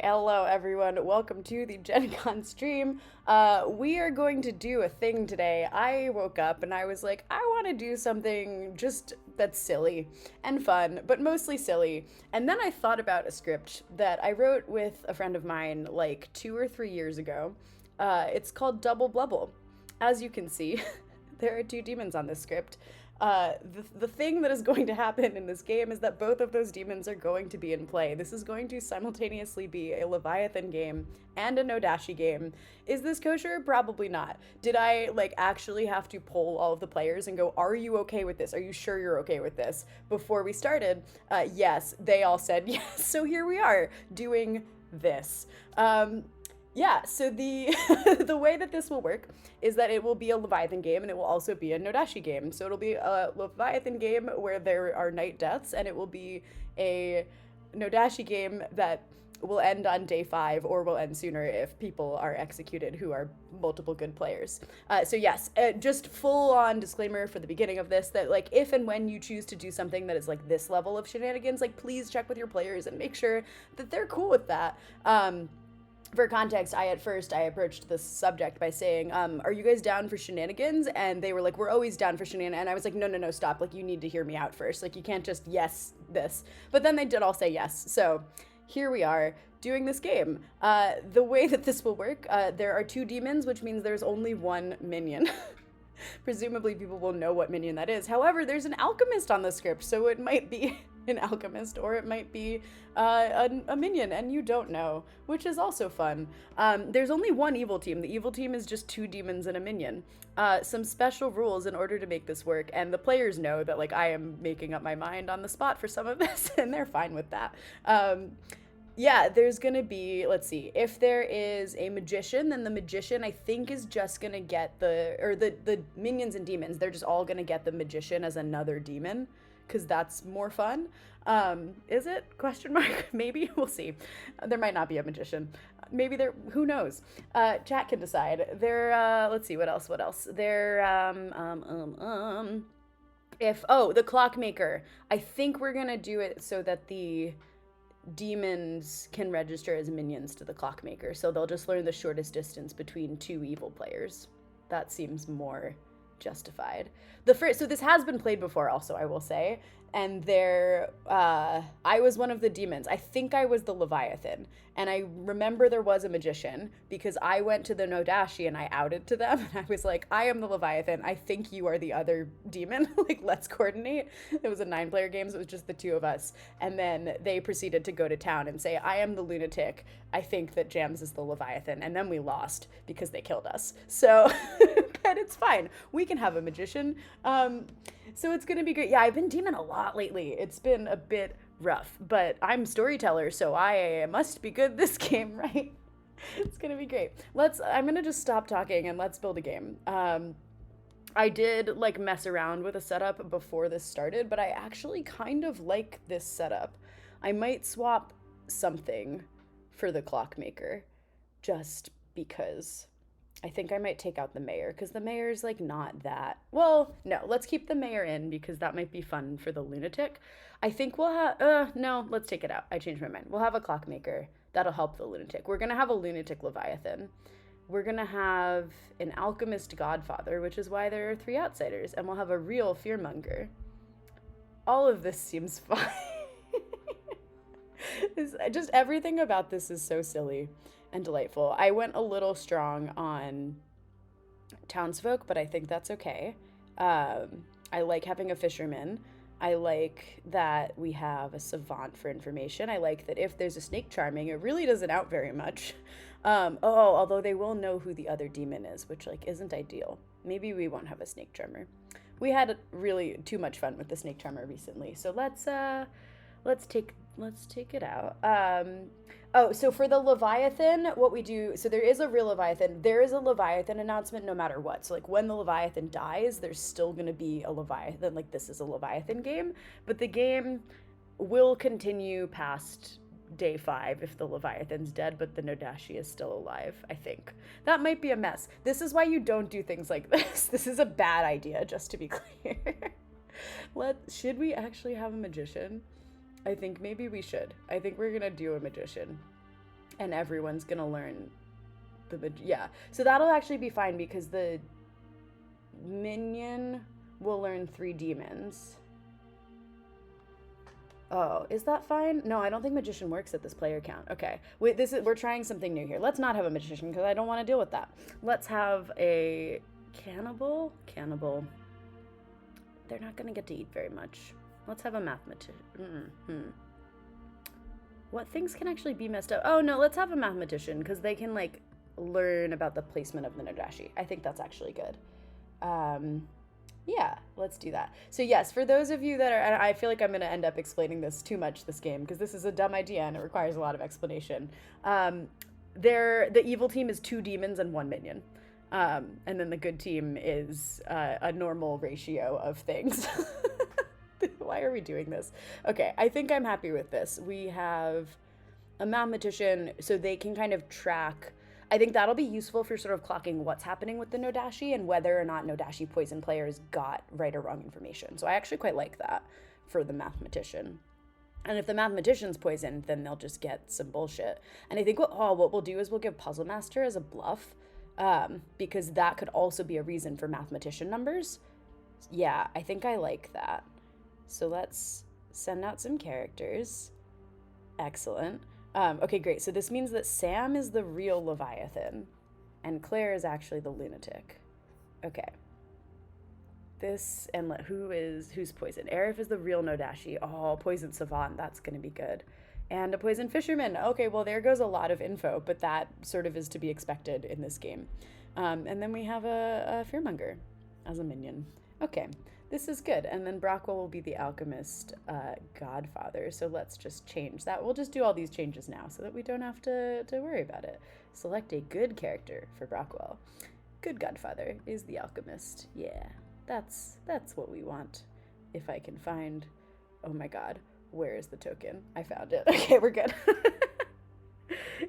Hello everyone, welcome to the Gen Con stream. We are going to do a thing today. I woke up and I was like, I want to do something just that's silly and fun, but mostly silly. And then I thought about a script that I wrote with a friend of mine like 2 or 3 years ago. It's called Double Blubble. As you can see, there are two demons on this script. The thing that is going to happen in this game is that both of those demons are going to be in play. This is going to simultaneously be a Leviathan game and a Nodashi game. Is this kosher? Probably not. Did I actually have to poll all of the players and go, are you okay with this? Are you sure you're okay with this? Before we started, yes, they all said yes. So here we are doing this. Yeah, so the the way that this will work is that it will be a Leviathan game and it will also be a Nodashi game. So it'll be a Leviathan game where there are night deaths, and it will be a Nodashi game that will end on day 5 or will end sooner if people are executed who are multiple good players. So yes, just full on disclaimer for the beginning of this that if and when you choose to do something that is this level of shenanigans, please check with your players and make sure that they're cool with that. For context, I approached this subject by saying, are you guys down for shenanigans? And they were like, we're always down for shenanigans. And I was like, no, stop. You need to hear me out first. You can't just yes this. But then they did all say yes. So here we are doing this game. The way that this will work, there are 2 demons, which means there's only 1 minion. Presumably people will know what minion that is. However, there's an alchemist on the script, so it might be an alchemist or it might be a minion, and you don't know, which is also fun. There's only 1 evil team. The evil team is just 2 demons and a minion. Some special rules in order to make this work, and the players know that I am making up my mind on the spot for some of this, and they're fine with that. Yeah, there's gonna be, let's see, if there is a magician, then the magician I think is just gonna get the minions and demons, they're just all gonna get the magician as another demon, because that's more fun. Is it? Question mark? Maybe? We'll see. There might not be a magician. Maybe there, who knows? Chat can decide. Let's see, what else? The clockmaker. I think we're gonna do it so that the demons can register as minions to the clockmaker, so they'll just learn the shortest distance between 2 evil players. That seems more justified. So this has been played before also, I will say, and I was one of the demons. I think I was the Leviathan, and I remember there was a magician because I went to the Nodashi and I outed to them, and I was like, I am the Leviathan, I think you are the other demon, let's coordinate. It was a 9-player game, so it was just the 2 of us, and then they proceeded to go to town and say, I am the lunatic, I think that Jams is the Leviathan, and then we lost because they killed us. So but it's fine, we can have a magician. So it's gonna be great. Yeah, I've been demon a lot lately. It's been a bit rough, but I'm storyteller, so I must be good this game, right? It's gonna be great. I'm gonna just stop talking and let's build a game. I did mess around with a setup before this started, but I actually kind of like this setup. I might swap something for the clockmaker just because. I think I might take out the mayor because the mayor's not that. Well, no, let's keep the mayor in because that might be fun for the lunatic. I think we'll have, no, let's take it out. I changed my mind. We'll have a clockmaker. That'll help the lunatic. We're going to have a lunatic Leviathan. We're going to have an alchemist godfather, which is why there are 3 outsiders. And we'll have a real fearmonger. All of this seems fine. Just everything about this is so silly and delightful. I went a little strong on townsfolk, but I think that's okay. I like having a fisherman. I like that we have a savant for information. I like that if there's a snake charming, it really doesn't out very much. Although they will know who the other demon is, which isn't ideal. Maybe we won't have a snake charmer. We had really too much fun with the snake charmer recently, so let's take it out. So for the Leviathan, what we do, so there is a real Leviathan. There is a Leviathan announcement no matter what. So when the Leviathan dies, there's still going to be a Leviathan. This is a Leviathan game, but the game will continue past day 5 if the Leviathan's dead, but the Nodashi is still alive, I think. That might be a mess. This is why you don't do things like this. This is a bad idea, just to be clear. Should we actually have a magician? I think maybe we should. I think we're gonna do a magician. And everyone's gonna learn yeah. So that'll actually be fine because the minion will learn 3 demons. Oh, is that fine? No, I don't think magician works at this player count. Okay. Wait, we're trying something new here. Let's not have a magician because I don't want to deal with that. Let's have a cannibal. Cannibal. They're not going to get to eat very much. Let's have a mathematician. What things can actually be messed up? Oh, no, let's have a mathematician because they can, like, learn about the placement of the Nodashi. I think that's actually good. Yeah, let's do that. So yes, for those of you that are, and I feel like I'm going to end up explaining this too much this game because this is a dumb idea and it requires a lot of explanation. The evil team is 2 demons and 1 minion. And then the good team is a normal ratio of things. Why are we doing this? Okay, I think I'm happy with this. We have a mathematician so they can kind of track. I think that'll be useful for sort of clocking what's happening with the Nodashi and whether or not Nodashi poison players got right or wrong information. So I actually quite like that for the mathematician. And if the mathematician's poisoned, then they'll just get some bullshit. And I think what we'll do is we'll give Puzzle Master as a bluff, because that could also be a reason for mathematician numbers. Yeah, I think I like that. So let's send out some characters. Excellent. Okay, great. So this means that Sam is the real Leviathan, and Claire is actually the lunatic. Okay. This, and who's poison? Arif is the real Nodashi. Oh, poison savant. That's going to be good. And a poison fisherman. Okay, well, there goes a lot of info, but that sort of is to be expected in this game. And then we have a fearmonger as a minion. Okay. This is good. And then Brockwell will be the alchemist godfather. So let's just change that. We'll just do all these changes now so that we don't have to worry about it. Select a good character for Brockwell. Good godfather is the alchemist. Yeah, that's what we want. If I can find... Oh my god, where is the token? I found it. Okay, we're good.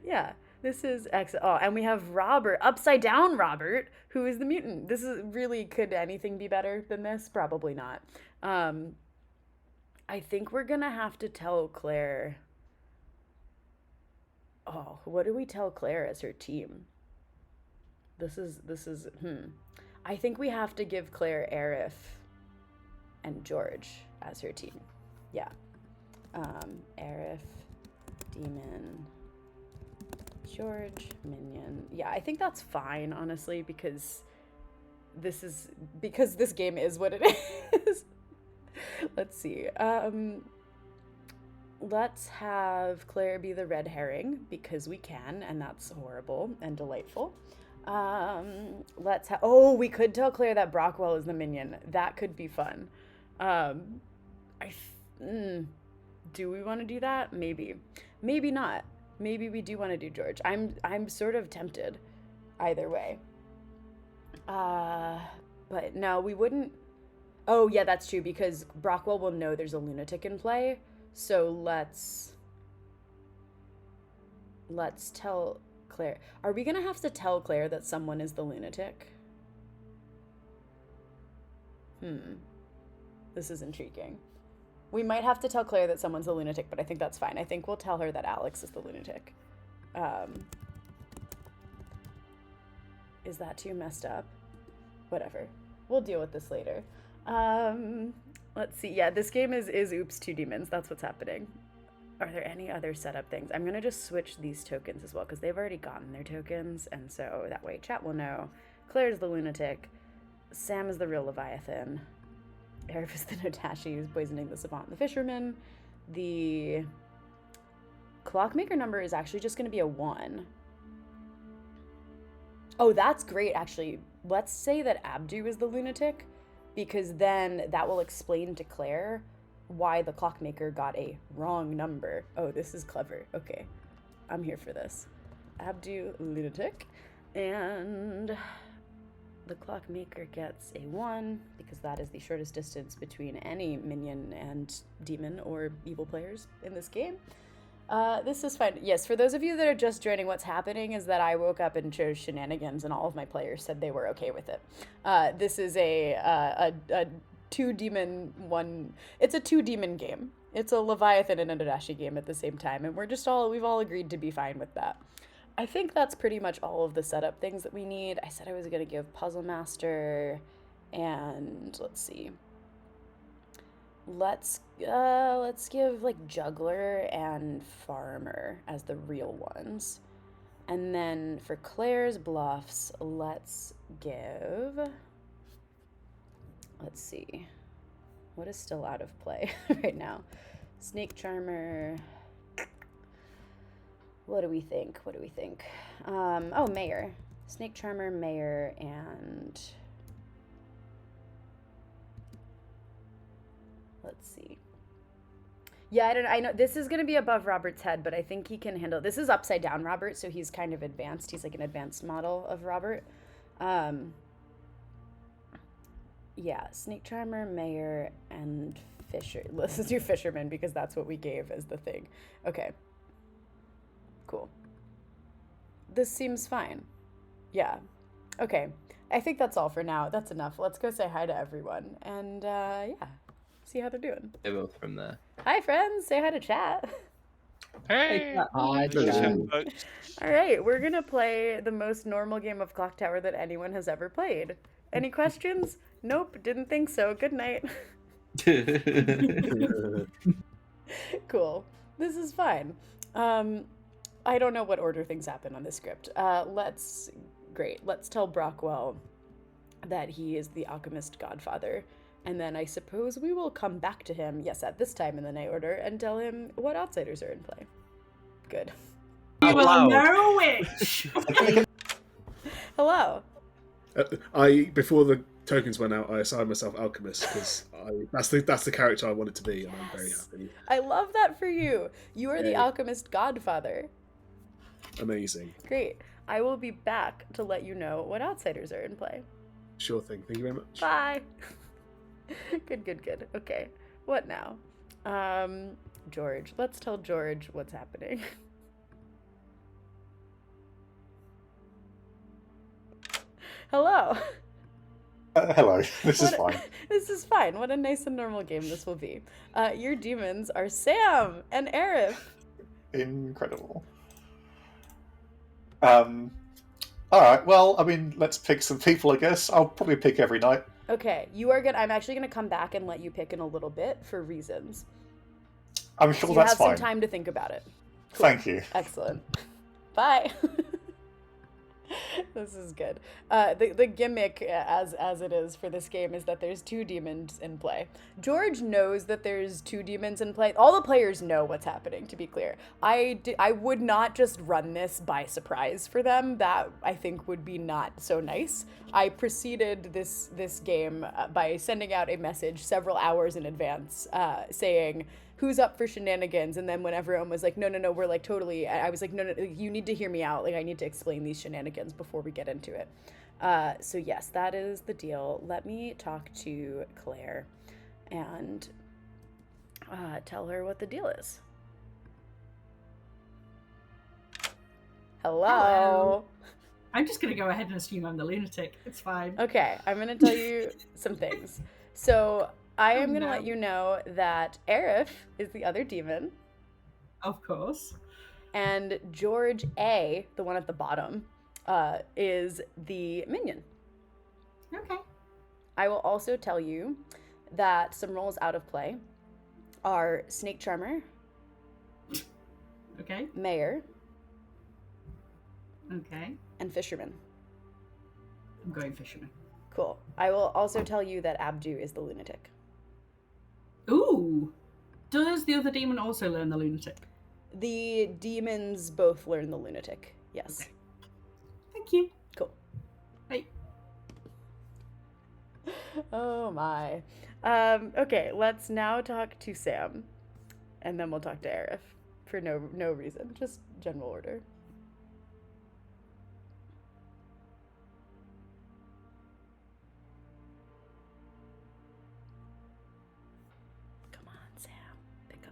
Yeah. This is excellent. Oh, and we have Robert, upside down Robert, who is the mutant. This is really, could anything be better than this? Probably not. I think we're gonna have to tell Claire. Oh, what do we tell Claire as her team? This is. I think we have to give Claire Arif and George as her team. Yeah. Arif, demon. George, minion. Yeah, I think that's fine, honestly, because this game is what it is. Let's see. Let's have Claire be the red herring because we can, and that's horrible and delightful. We could tell Claire that Brockwell is the minion. That could be fun. Do we want to do that? Maybe not. Maybe we do want to do George. I'm sort of tempted either way. But no, we wouldn't. Oh, yeah, that's true because Brockwell will know there's a lunatic in play. So let's tell Claire. Are we going to have to tell Claire that someone is the lunatic? This is intriguing. We might have to tell Claire that someone's a lunatic, but I think that's fine. I think we'll tell her that Alex is the lunatic. Is that too messed up? Whatever. We'll deal with this later. Let's see. Yeah, this game is oops, 2 demons. That's what's happening. Are there any other setup things? I'm going to just switch these tokens as well because they've already gotten their tokens. And so that way chat will know. Claire's the lunatic. Sam is the real Leviathan. Arif is the Nodashi who's poisoning the savant and the fisherman. The clockmaker number is actually just going to be a 1. Oh, that's great, actually. Let's say that Abdu is the lunatic, because then that will explain to Claire why the clockmaker got a wrong number. Oh, this is clever. Okay, I'm here for this. Abdu, lunatic. And the clockmaker gets a 1 because that is the shortest distance between any minion and demon or evil players in this game. This is fine. Yes, for those of you that are just joining, what's happening is that I woke up and chose shenanigans and all of my players said they were okay with it. This is a two demon one. It's a two demon game. It's a Leviathan and a Nadashi game at the same time, and we've all agreed to be fine with that. I think that's pretty much all of the setup things that we need. I said I was gonna give Puzzle Master, and let's see. Let's give like Juggler and Farmer as the real ones. And then for Claire's bluffs, let's see. What is still out of play right now? Snake Charmer. What do we think? Oh, Mayor. Snake Charmer, Mayor, and let's see. Yeah, I know this is going to be above Robert's head, but I think he can handle. This is upside down Robert, so he's kind of advanced. He's like an advanced model of Robert. Yeah, Snake Charmer, Mayor, and Fisher. Let's do Fisherman because that's what we gave as the thing. Okay. Cool. This seems fine. Yeah. Okay. I think that's all for now. That's enough. Let's go say hi to everyone and yeah, see how they're doing. They're both from there. Hi, friends. Say hi to chat. Hey! Hi, All right, we're gonna play the most normal game of Clocktower that anyone has ever played. Any questions? Nope, didn't think so. Good night. Cool. This is fine. I don't know what order things happen on this script. Let's tell Brockwell that he is the alchemist godfather. And then I suppose we will come back to him, yes, at this time in the night order, and tell him what outsiders are in play. Good. You will know which! Hello. Before the tokens went out, I assigned myself alchemist because that's the character I wanted to be, and I'm very happy. I love that for you. You are the alchemist godfather. Amazing. Great. I will be back to let you know what outsiders are in play. Sure thing. Thank you very much. Bye. Good. Okay. What now? George. Let's tell George what's happening. Hello. Hello. This is fine. This is fine. What a nice and normal game this will be. Your demons are Sam and Aerith. Incredible. Alright, well, I mean, let's pick some people, I guess. I'll probably pick every night. Okay, I'm actually gonna come back and let you pick in a little bit for reasons. I'm sure so that's fine. You have some time to think about it. Cool. Thank you. Excellent. Bye. This is good. The gimmick, as it is for this game, is that there's two demons in play. George knows that there's two demons in play. All the players know what's happening, to be clear. I would not just run this by surprise for them. That, I think, would be not so nice. I preceded this game by sending out a message several hours in advance saying, who's up for shenanigans? And then when everyone was like, no, we're like totally, I was like, no, you need to hear me out. Like, I need to explain these shenanigans before we get into it. So yes, that is the deal. Let me talk to Claire and tell her what the deal is. Hello. I'm just going to go ahead and assume I'm the lunatic. It's fine. Okay, I'm going to tell you some things. So I am going to let you know that Aerith is the other demon. Of course. And George A, the one at the bottom, is the minion. Okay. I will also tell you that some roles out of play are Snake Charmer. Okay. Mayor. Okay. And Fisherman. I'm going Fisherman. Cool. I will also tell you that Abdu is the lunatic. Ooh! Does the other demon also learn the lunatic? The demons both learn the lunatic, yes. Okay. Thank you. Cool. Bye. Oh my. Okay, let's now talk to Sam. And then we'll talk to Aerith. For no reason, just general order.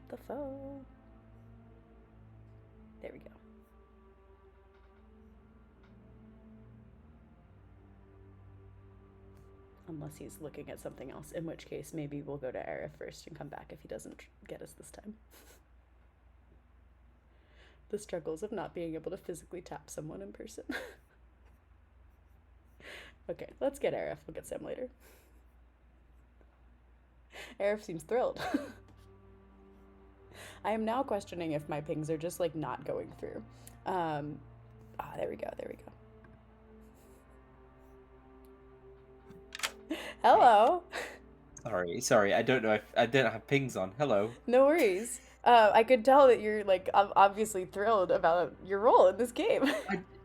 The phone. There we go. Unless he's looking at something else, in which case maybe we'll go to Aerith first and come back if he doesn't get us this time. The struggles of not being able to physically tap someone in person. Okay, let's get Aerith. We'll get Sam later. Aerith seems thrilled. I am now questioning if my pings are just like not going through. There we go. There we go. Hello. Sorry. I don't know if I didn't have pings on. Hello. No worries. I could tell that you're like obviously thrilled about your role in this game.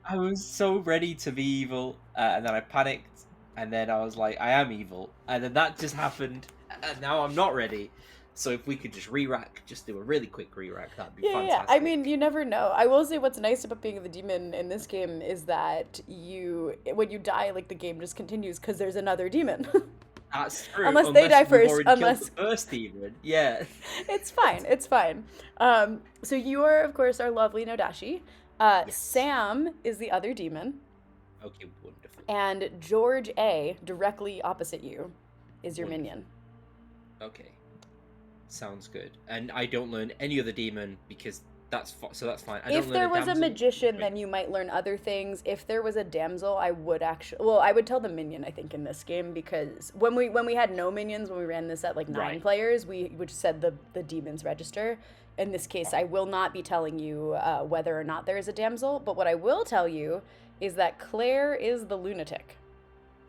I was so ready to be evil, and then I panicked, and then I was like, I am evil, and then that just happened, and now I'm not ready. So if we could just re-rack, just do a really quick re-rack, that'd be fantastic. Yeah. I mean, you never know. I will say what's nice about being the demon in this game is that when you die, like the game just continues because there's another demon. That's true. Unless they die we've first. already Unless killed the first demon. Yeah. It's fine. It's fine. So you are, of course, our lovely Nodashi. Yes. Sam is the other demon. Okay, wonderful. And George A, directly opposite you, is your minion. Okay. Sounds good. And I don't learn any other demon because that's fine. If there was a magician, then you might learn other things. If there was a damsel, I would I would tell the minion, I think, in this game, because when we had no minions, when we ran this at like 9 players, we just said the demons register. In this case, I will not be telling you whether or not there is a damsel, but what I will tell you is that Claire is the lunatic.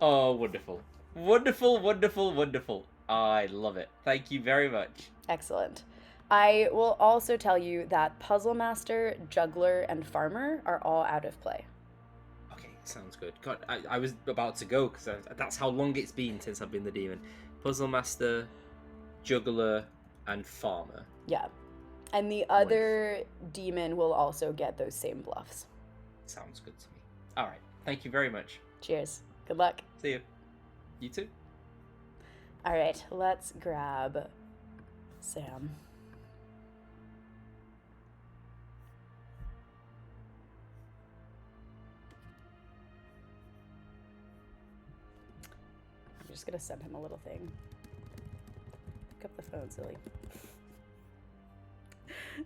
Oh, wonderful. Wonderful. I love it. Thank you very much. Excellent. I will also tell you that Puzzle Master, Juggler, and Farmer are all out of play. Okay, sounds good. God, I was about to go because that's how long it's been since I've been the demon. Puzzle Master, Juggler, and Farmer. Yeah. And the other demon will also get those same bluffs. Sounds good to me. All right. Thank you very much. Cheers. Good luck. See you. You too. All right. Let's grab Sam. I'm just going to send him a little thing. Pick up the phone, silly.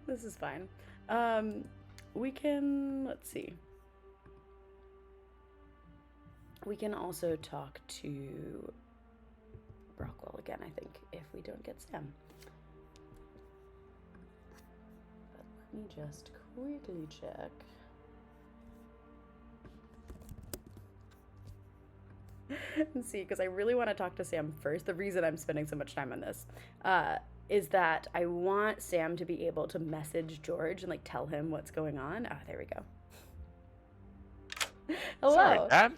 This is fine. We can, let's see. We can also talk to Brockwell again, I think, if we don't get Sam. But let me just quickly check. And see, because I really want to talk to Sam first. The reason I'm spending so much time on this is that I want Sam to be able to message George and like tell him what's going on. Ah, there we go. Hello. Sorry, Dad.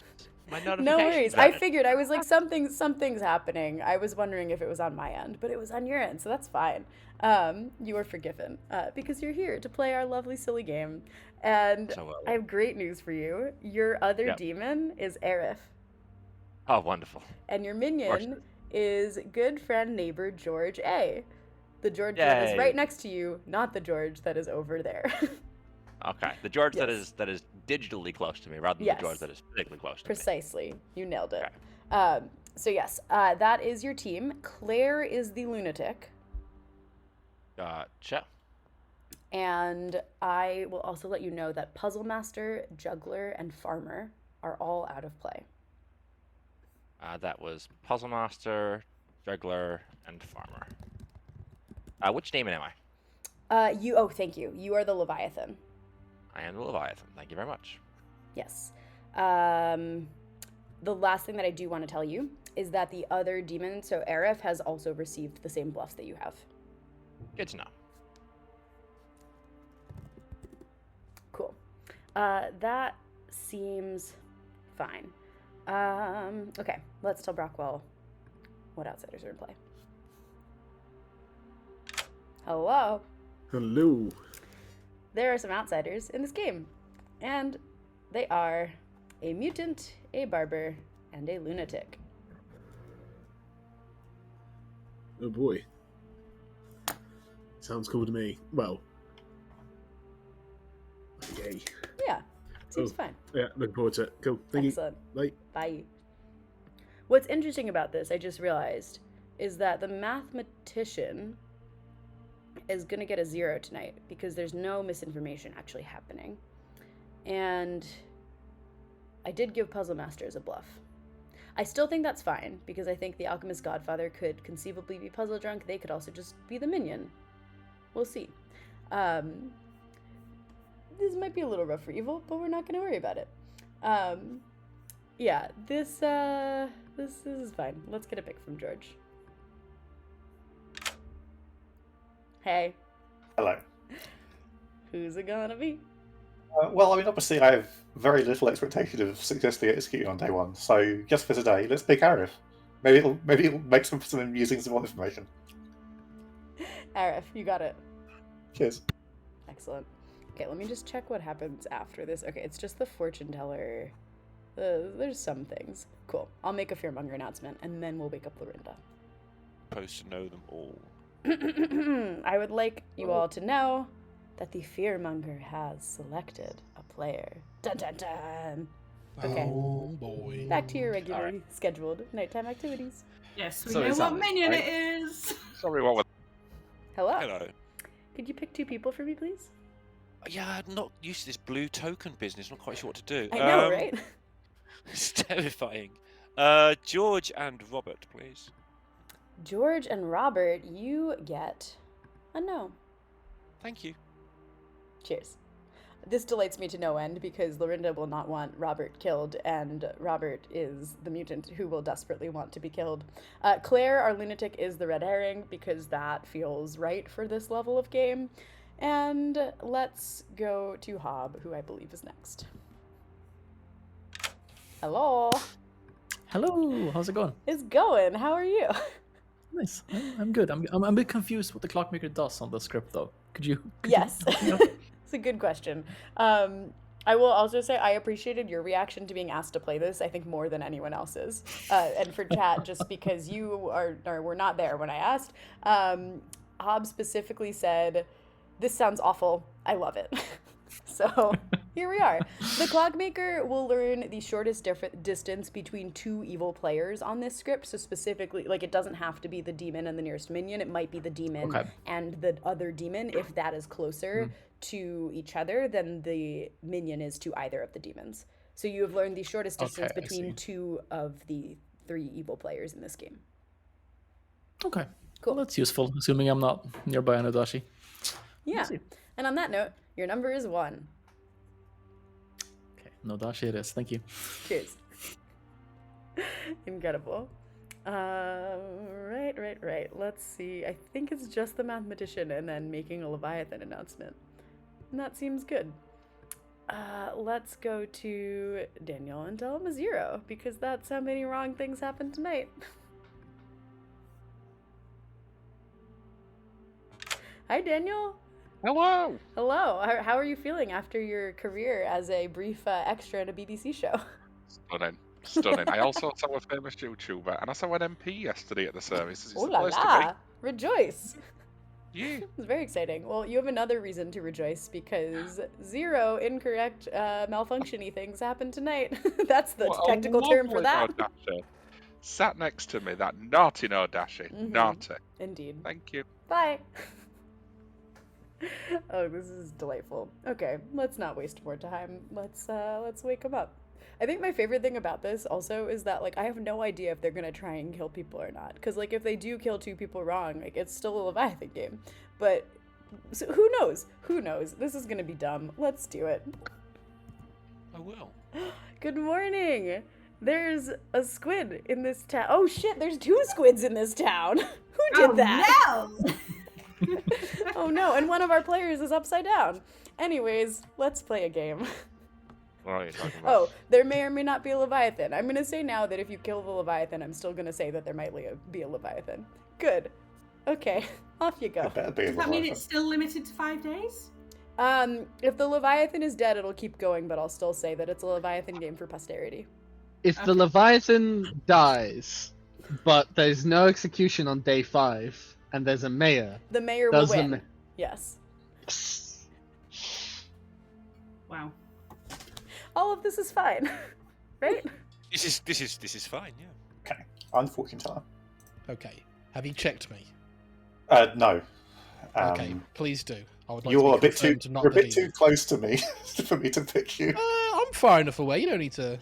My notification. No worries. I figured. I was like, something's happening. I was wondering if it was on my end, but it was on your end, so that's fine. You are forgiven because you're here to play our lovely, silly game. And I have great news for you. Your other demon is Aerith. Oh, wonderful. And your minion is good friend neighbor George A. The George that is right next to you, not the George that is over there. Okay, the George that is digitally close to me, rather than the George that is physically close to me. Precisely, you nailed it. Okay. So yes, that is your team. Claire is the lunatic. Gotcha. And I will also let you know that Puzzle Master, Juggler, and Farmer are all out of play. That was Puzzle Master, Juggler, and Farmer. Which demon am I? Thank you. You are the Leviathan. I am the Leviathan. Thank you very much. Yes. The last thing that I do want to tell you is that the other demon, so Aerith, has also received the same bluffs that you have. Good to know. Cool. That seems fine. Okay, let's tell Brockwell what outsiders are in play. Hello. Hello. There are some outsiders in this game, and they are a mutant, a barber, and a lunatic. Oh boy. Sounds cool to me. Well. Yay. Yeah, seems fine. Yeah, looking forward to it. Cool. Thank Excellent. you. Bye. Bye. What's interesting about this, I just realized, is that the mathematician is going to get a 0 tonight because there's no misinformation actually happening. And I did give Puzzle Masters a bluff. I still think that's fine because I think the Alchemist Godfather could conceivably be puzzle drunk. They could also just be the minion. We'll see. This might be a little rough for Evil, but we're not going to worry about it. Yeah, this is fine. Let's get a pick from George. Hey. Hello. Who's it gonna be? Well, I mean, obviously, I have very little expectation of successfully executing on day one. So, just for today, let's pick Arif. Maybe it'll make some using some more information. Arif, you got it. Cheers. Excellent. Okay, let me just check what happens after this. Okay, it's just the fortune teller. There's some things. Cool. I'll make a fearmonger announcement, and then we'll wake up Lorinda. Supposed to know them all. I would like you all to know that the fearmonger has selected a player. Dun dun dun. Okay. Oh boy. Back to your regularly scheduled nighttime activities. Yes, we So know is what that- minion right? it is. Sorry, what was... Hello. Hello. Could you pick 2 people for me, please? Yeah, I'm not used to this blue token business. Not quite sure what to do. I know, right? It's terrifying. George and Robert, please. George and Robert, you get a no. Thank you. Cheers. This delights me to no end because Lorinda will not want Robert killed, and Robert is the mutant who will desperately want to be killed. Claire, our lunatic, is the red herring because that feels right for this level of game. And let's go to Hob, who I believe is next. Hello. Hello, how's it going? It's going. How are you? Nice. I'm good. I'm a bit confused what the Clockmaker does on the script, though. Could you Yes. help me out? It's a good question. I will also say I appreciated your reaction to being asked to play this, I think, more than anyone else's. And for chat, just because you were not there when I asked. Hob specifically said, "This sounds awful. I love it." So here we are. The Clockmaker will learn the shortest distance between 2 evil players on this script. So specifically, like, it doesn't have to be the demon and the nearest minion. It might be the demon and the other demon. If that is closer to each other than the minion is to either of the demons. So you have learned the shortest distance between 2 of the 3 evil players in this game. Okay. Cool. Well, that's useful, assuming I'm not nearby an Adachi. Yeah. see. And on that note, your number is 1. Okay, no Dashi it is. Thank you. Cheers. Incredible. Right. Let's see. I think it's just the mathematician and then making a Leviathan announcement. And that seems good. Let's go to Daniel and tell him a 0, because that's how many wrong things happened tonight. Hi, Daniel. Hello. Hello. How are you feeling after your career as a brief extra in a BBC show? Stunning. I also saw a famous YouTuber, and I saw an MP yesterday at the service. It's Oh the la place to la! Rejoice! be. Yeah. It's very exciting. Well, you have another reason to rejoice because 0 incorrect malfunctiony things happened tonight. That's the What a technical term for lovely that. Nodashi sat next to me, that naughty Nodashi. Mhm. Naughty. Indeed. Thank you. Bye. Oh, this is delightful. Okay, let's not waste more time. Let's wake them up. I think my favorite thing about this also is that, like, I have no idea if they're gonna try and kill people or not. Because, like, if they do kill 2 people wrong, like, it's still a Leviathan game. But so who knows? Who knows? This is gonna be dumb. Let's do it. I will. Good morning. There's a squid in this town. Oh shit! There's 2 squids in this town. Who did that? No! Oh no, and one of our players is upside down. Anyways, let's play a game. What are you talking about? Oh, there may or may not be a Leviathan. I'm gonna say now that if you kill the Leviathan, I'm still gonna say that there might be a Leviathan. Good. Okay, off you go. It better be a Does that mean Leviathan. it's still limited to 5 days? If the Leviathan is dead, it'll keep going, but I'll still say that it's a Leviathan game for posterity. If the Okay. Leviathan dies, but there's no execution on day 5, and there's a mayor, The mayor will does the win. Yes. Wow. All of this is fine, right? This is fine. Yeah. Okay. I'm the fortune teller. Okay. Have you checked me? No. Okay, please do. I would like You're to be a bit too. confirmed not You're a the bit demon. too close to me for me to pick you. I'm far enough away. You don't need to.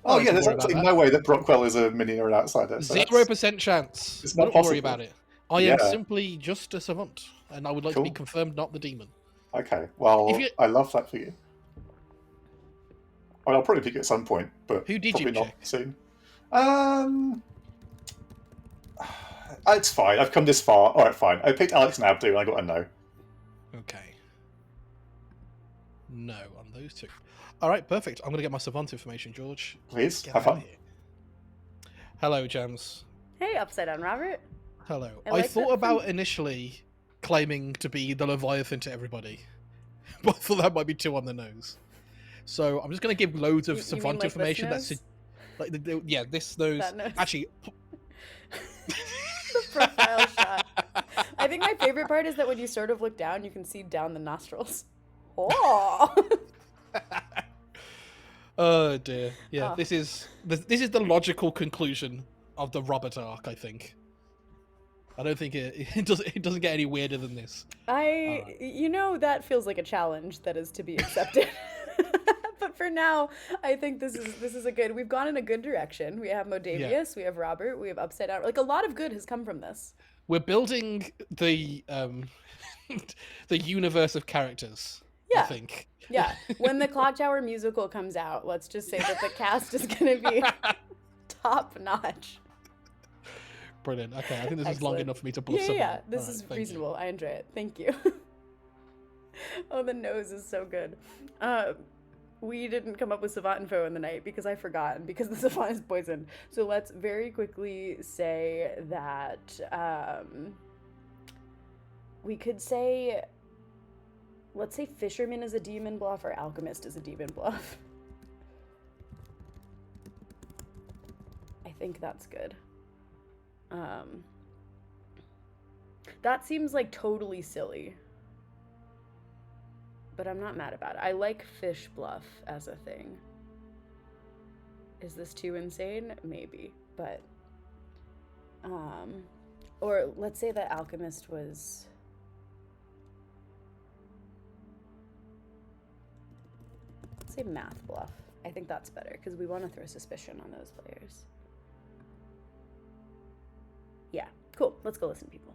Oh don't yeah, need to there's worry about absolutely that. no way that Brockwell is a minion or an outsider. So 0% chance. it's not Don't possible. worry about it. I Yeah. am simply just a savant, and I would like to be Cool. confirmed not the demon. Okay. Well, If you- I love that for you. I mean, I'll probably pick you at some point, but Who did probably you not check? soon. It's fine. I've come this far. All right, fine. I picked Alex and Abdu, and I got a no. Okay. No on those two. All right, perfect. I'm going to get my savant information, George. Please Get have out of fun. here. Hello, Jams. Hey, Upside Down Robert. Hello. I I like thought that about from- initially claiming to be the Leviathan to everybody, but I thought that might be too on the nose. So I'm just going to give loads of You mean savant like this information. nose? That's like yeah, this nose. That nose. Actually, The profile shot. I think my favorite part is that when you sort of look down, you can see down the nostrils. Oh. oh dear. Yeah, Oh. this is the logical conclusion of the Robert arc. I think. I don't think it doesn't get any weirder than this. That feels like a challenge that is to be accepted. But for now, I think this is a good. We've gone in a good direction. We have Modavius, we have Robert, we have Upside Down. Like a lot of good has come from this. We're building the the universe of characters. Yeah. I think. Yeah. When the Clocktower musical comes out, let's just say that the cast is going to be top notch. Brilliant. Okay, I think this is long Excellent. enough for me to pull Yeah, something. yeah. This All right, is thank you. reasonable. I enjoy it. Thank you. Oh, the nose is so good. We didn't come up with savant info in the night because I forgot and because the savant is poisoned. So let's very quickly say that we could say, let's say fisherman is a demon bluff or alchemist is a demon bluff. I think that's good. That seems like totally silly. But I'm not mad about it. I like fish bluff as a thing. Is this too insane? Maybe, but or let's say that alchemist was let's say math bluff. I think that's better because we want to throw suspicion on those players. Yeah, cool. Let's go listen, people.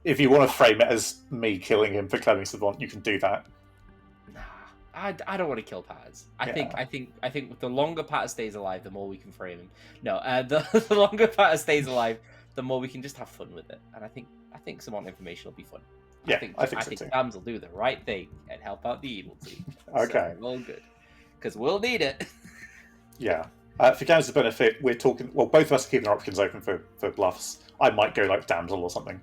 If you want to frame it as me killing him for claiming savant, you can do that. Nah, I don't want to kill Paz. I Yeah. think the longer Paz stays alive, the more we can frame him. No, the longer Paz stays alive, the more we can just have fun with it. And I think some more information will be fun. Yeah, I so think too. Dams will do the right thing and help out the evil team. Okay. So, well, good, because we'll need it. Yeah. For Gam's benefit, we're talking. Well, both of us are keeping our options open for bluffs. I might go like damsel or something.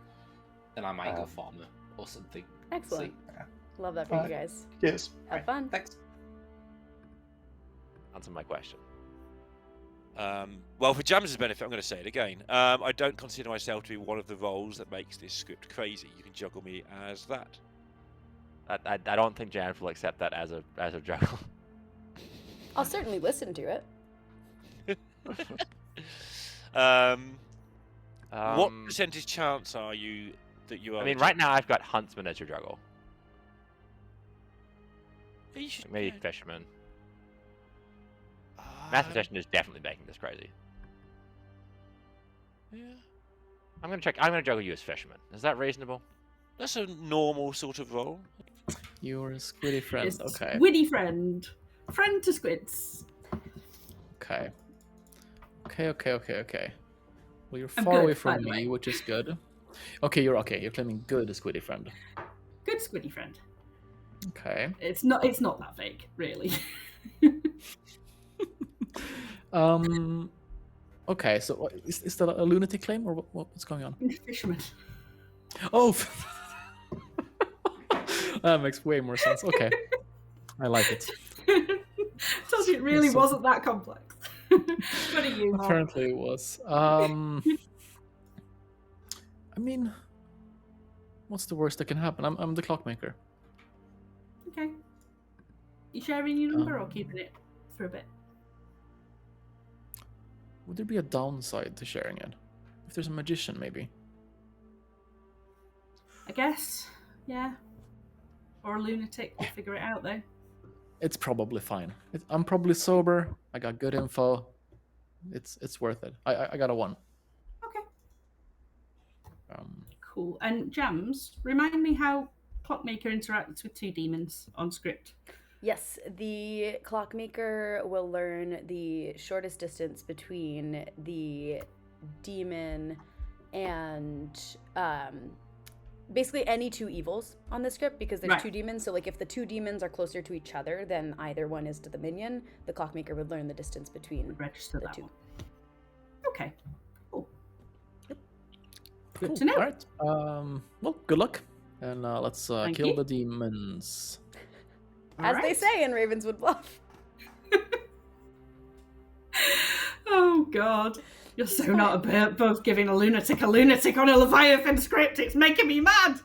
And I might go farmer or something. Excellent. See. Love that for you guys. Yes. Have fun. Thanks. Answer my question. Well, for Jams' benefit, I'm going to say it again. I don't consider myself to be one of the roles that makes this script crazy. You can juggle me as that. I don't think Jams will accept that as a juggle. I'll certainly listen to it. What percentage chance are you that you are? I mean, right now I've got Huntsman as your juggle. Maybe Fisherman. Mathematician is definitely making this crazy. Yeah. I'm gonna juggle you as Fisherman. Is that reasonable? That's a normal sort of role. You're a squiddy friend. It's Okay. Squiddy friend. Friend to squids. Okay. Okay. Well, you're I'm far good, away by from the me, way. which is good. Okay, you're okay. You're claiming good squiddy friend. Good squiddy friend. Okay. It's not that fake, really. Okay, so is that a lunatic claim or what's going on? Fisherman. Oh, that makes way more sense. Okay, I like it. Told you it really So- wasn't that complex. What are you, Mark? Apparently it was. I mean, what's the worst that can happen? I'm the clockmaker. Okay. You sharing your number or keeping it for a bit? Would there be a downside to sharing it? If there's a magician, maybe. I guess. Yeah. Or a lunatic. We'll figure it out though. It's probably fine. I'm probably sober. I got good info. It's worth it. I got a 1. Okay. Cool. And Jams, remind me how Clockmaker interacts with 2 demons on script. Yes, the Clockmaker will learn the shortest distance between the demon and basically any 2 evils on the script, because there's 2 demons. So like if the 2 demons are closer to each other than either one is to the minion, the Clockmaker would learn the distance between register the that 2. one. Okay. Cool. Yep. Good Cool. to know. All right. Well, good luck, and let's Thank kill you. the demons. As they say in Ravenswood Bluff. Oh God. You're so not both giving a lunatic on a Leviathan script. It's making me mad.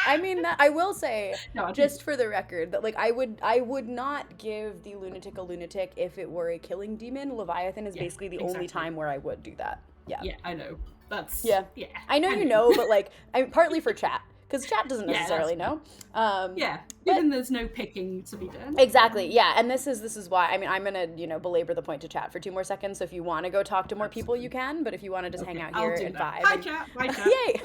I mean, I will say, No, just for the record, that like I would not give the lunatic a lunatic if it were a killing demon. Leviathan is basically the only time where I would do that. Yeah. Yeah, I know. That's yeah. I know you know, but like partly for chat, because chat doesn't necessarily know. Given there's no picking to be done. Exactly. Yeah, and this is why. I mean, I'm gonna belabor the point to chat for 2 more seconds. So if you want to go talk to more people, you can. But if you want to just hang out here and vibe, Hi chat. Bye chat. Yay.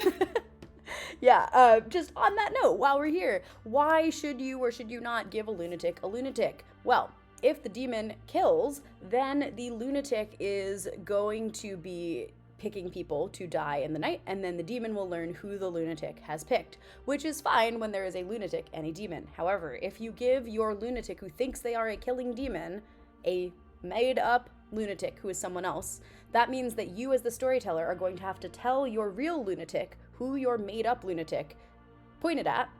Yeah, just on that note, while we're here, why should you or should you not give a lunatic a lunatic? Well, if the demon kills, then the lunatic is going to be picking people to die in the night, and then the demon will learn who the lunatic has picked, which is fine when there is a lunatic and a demon. However, if you give your lunatic who thinks they are a killing demon a made-up lunatic who is someone else, that means that you as the storyteller are going to have to tell your real lunatic who your made-up lunatic pointed at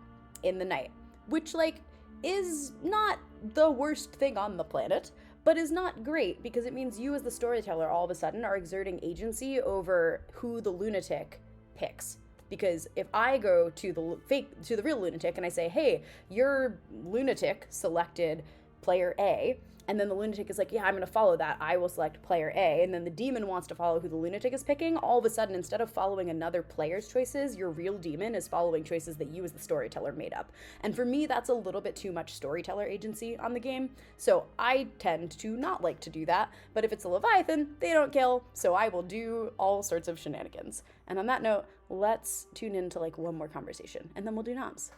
in the night, which like is not the worst thing on the planet, but is not great because it means you as the storyteller all of a sudden are exerting agency over who the lunatic picks. Because if I go to the real lunatic and I say, hey, your lunatic selected player A, and then the lunatic is like, yeah, I'm going to follow that. I will select player A. And then the demon wants to follow who the lunatic is picking. All of a sudden, instead of following another player's choices, your real demon is following choices that you as the storyteller made up. And for me, that's a little bit too much storyteller agency on the game. So I tend to not like to do that. But if it's a Leviathan, they don't kill. So I will do all sorts of shenanigans. And on that note, let's tune into like 1 more conversation. And then we'll do noms.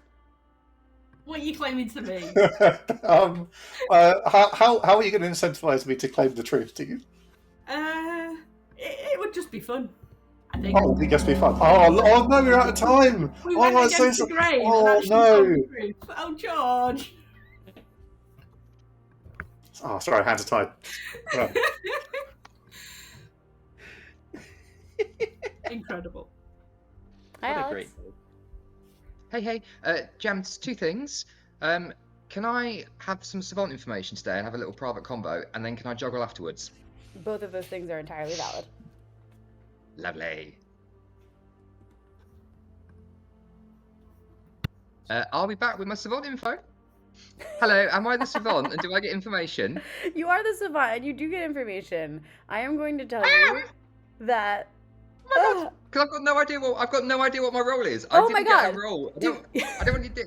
What are you claiming to me? How are you going to incentivize me to claim the truth to you? It would just be fun, I think. Oh, it'd just be fun. Oh no, we're out of time. We went against the grain. Oh no. Oh, George. Oh, sorry, hands are tied. Right. Incredible. Hi, What a Alex. great Hey, Jams, 2 things. Can I have some savant information today and have a little private combo, and then can I juggle afterwards? Both of those things are entirely valid. Lovely. I'll be back with my savant info. Hello, am I the savant, and do I get information? You are the savant, and you do get information. I am going to tell you that. Because I've got no idea what my role is. Oh I my didn't get God. a role. I don't want to.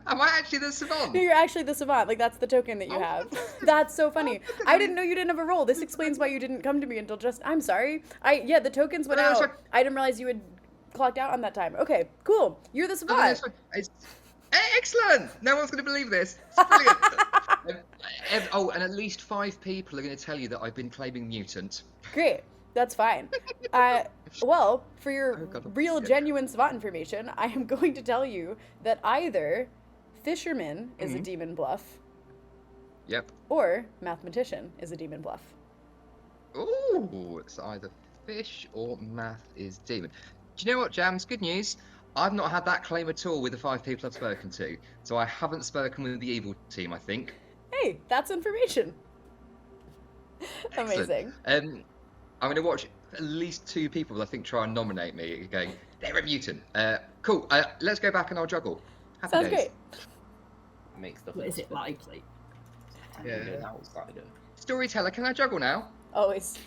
Am I actually the savant? No, you're actually the savant. Like, that's the token that you have. That's so funny. I didn't know you didn't have a role. This explains why you didn't come to me until just. I'm sorry. The tokens went out. I didn't realize you had clocked out on that time. Okay, cool. You're the savant. Excellent. No one's going to believe this. It's brilliant. And at least 5 people are going to tell you that I've been claiming mutant. Great. That's fine. Well, for your real, genuine savant information, I am going to tell you that either fisherman is a demon bluff. Yep. Or mathematician is a demon bluff. Ooh, it's either fish or math is demon. Do you know what, Jams? Good news. I've not had that claim at all with the 5 people I've spoken to, so I haven't spoken with the evil team, I think. Hey, that's information. Amazing. I'm going to watch at least 2 people, I think, try and nominate me, going, they're a mutant. Cool. Let's go back and I'll juggle. Happy Sounds days. great. Makes the What is it likely? Yeah. An outsider. Storyteller, can I juggle now? Always.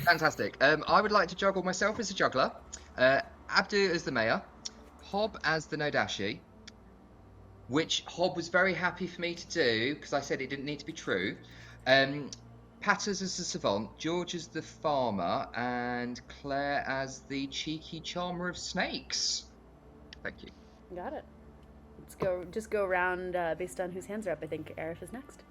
Fantastic. I would like to juggle myself as a juggler, Abdu as the mayor, Hob as the Nodashi, which Hob was very happy for me to do because I said it didn't need to be true. Patters as the savant, George as the farmer, and Claire as the cheeky charmer of snakes. Thank you. Got it. Let's go around based on whose hands are up. I think Aerith is next.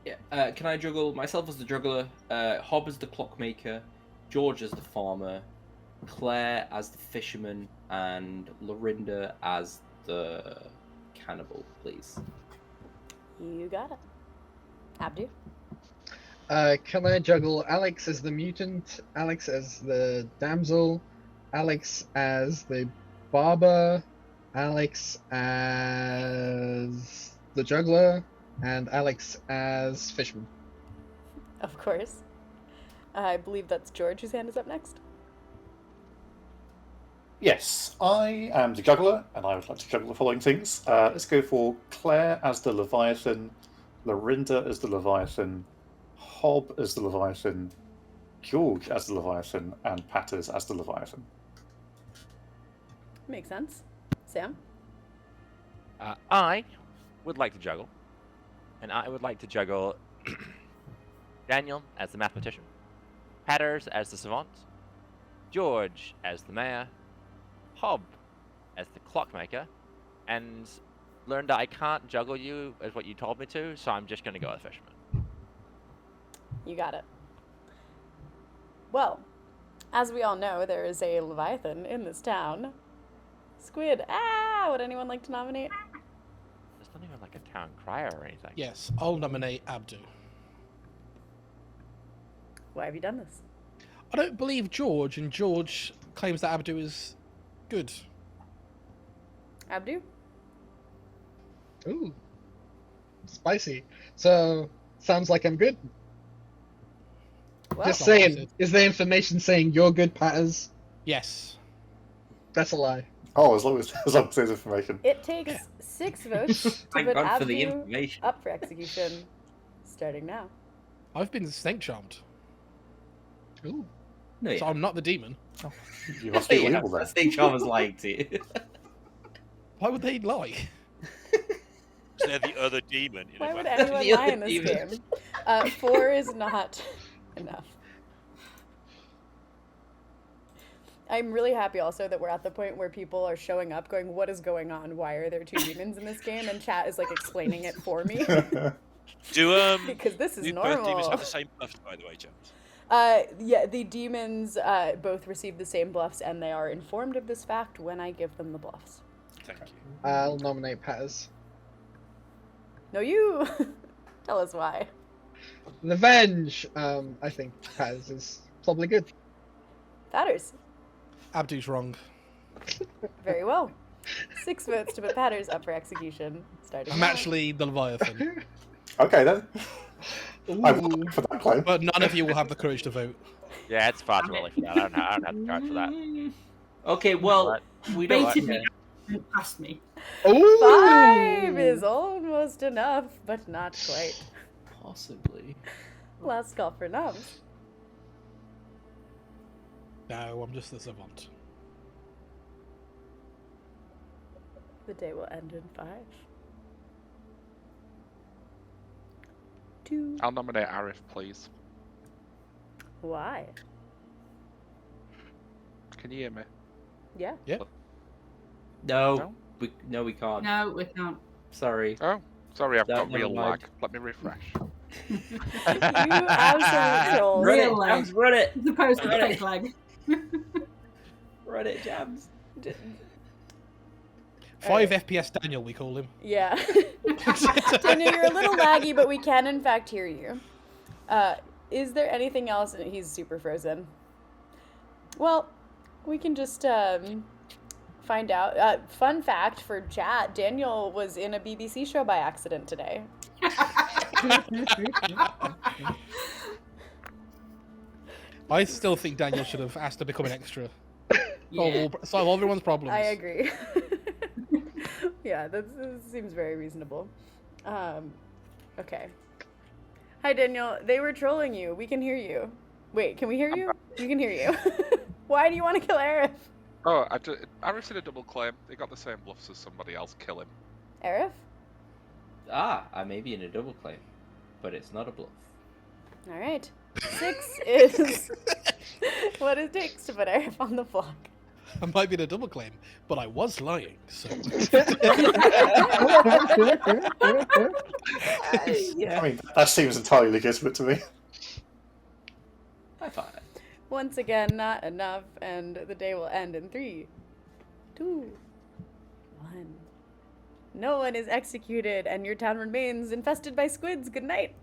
Yeah. Can I juggle myself as the juggler, Hob as the clockmaker, George as the farmer, Claire as the fisherman, and Lorinda as the cannibal, please? You got it. Abdu? Can I juggle Alex as the mutant, Alex as the damsel, Alex as the barber, Alex as the juggler, and Alex as fisherman? Of course. I believe that's George whose hand is up next. Yes, I am the juggler, and I would like to juggle the following things. Let's go for Claire as the Leviathan, Lorinda as the Leviathan, Hob as the Leviathan, George as the Leviathan, and Patters as the Leviathan. Makes sense. Sam? I would like to juggle. And I would like to juggle Daniel as the mathematician, Patters as the savant, George as the mayor, Hob as the clockmaker, and learned that I can't juggle you as what you told me to, so I'm just going to go with fisherman. You got it. Well, as we all know, there is a Leviathan in this town. Squid. Ah! Would anyone like to nominate? There's not even like a town crier or anything. Yes, I'll nominate Abdu. Why have you done this? I don't believe George, and George claims that Abdu is good. Abdu? Ooh, spicy. So, sounds like I'm good. Well, Just saying, is the information saying you're good, Patters? Yes. That's a lie. Oh, as long as there's information. It takes 6 votes to Thank put God for the Abdu information. up for execution. Starting now. I've been snake charmed, Ooh. No, so I'm not the demon. You must be yeah, evil then. Snake Charmer's lying to you. Why would they lie? They're the other demon. Why would fact. anyone The lie in other this demon. game? 4 is not enough. I'm really happy also that we're at the point where people are showing up going, what is going on? Why are there 2 demons in this game? And chat is like explaining it for me. Because this is do normal. both demons have the same buffs, by the way, James? Yeah, the demons both receive the same bluffs, and they are informed of this fact when I give them the bluffs. Thank you. I'll nominate Patters. No, you! Tell us why. Revenge! I think Patters is probably good. Patters. Abdu's wrong. Very well. 6 votes to put Patters up for execution. Starting I'm now. actually the Leviathan. Okay then. I Ooh. vote for that claim. But none of you will have the courage to vote. Yeah, it's far too early for that. I don't have the courage for that. Okay, well, we don't. Baited me past me. Ooh. 5 is almost enough, but not quite. Possibly. Last call for nubs. No, I'm just the savant. The day will end in 5. 2. I'll nominate Arif, please. Why? Can you hear me? Yeah. Yeah. No, we can't. No, we can't. Sorry. Oh, sorry, I've got Never real mind. lag. Let me refresh. You absolute trolls. Run Real it, lag. Jams, run it. As opposed to Right. fake leg. Run it, Jams. 5 FPS Daniel, we call him. Yeah. Daniel, you're a little laggy, but we can in fact hear you. Is there anything else? He's super frozen. Well, we can just find out. Fun fact for chat, Daniel was in a BBC show by accident today. I still think Daniel should have asked to become an extra. Yeah. Solve everyone's problems. I agree. Yeah, that seems very reasonable. Okay. Hi, Daniel. They were trolling you. We can hear you. Wait, can we hear you? We can hear you. Why do you want to kill Aerith? Oh, Aris did a double claim. They got the same bluffs as somebody else. Kill him. Aerith? I may be in a double claim, but it's not a bluff. All right. 6 is what it takes to put Aerith on the block. I might be in a double claim, but I was lying, so. I mean, that seems entirely legitimate to me. High five. Once again, not enough, and the day will end in 3, 2, 1. No one is executed, and your town remains infested by squids. Good night.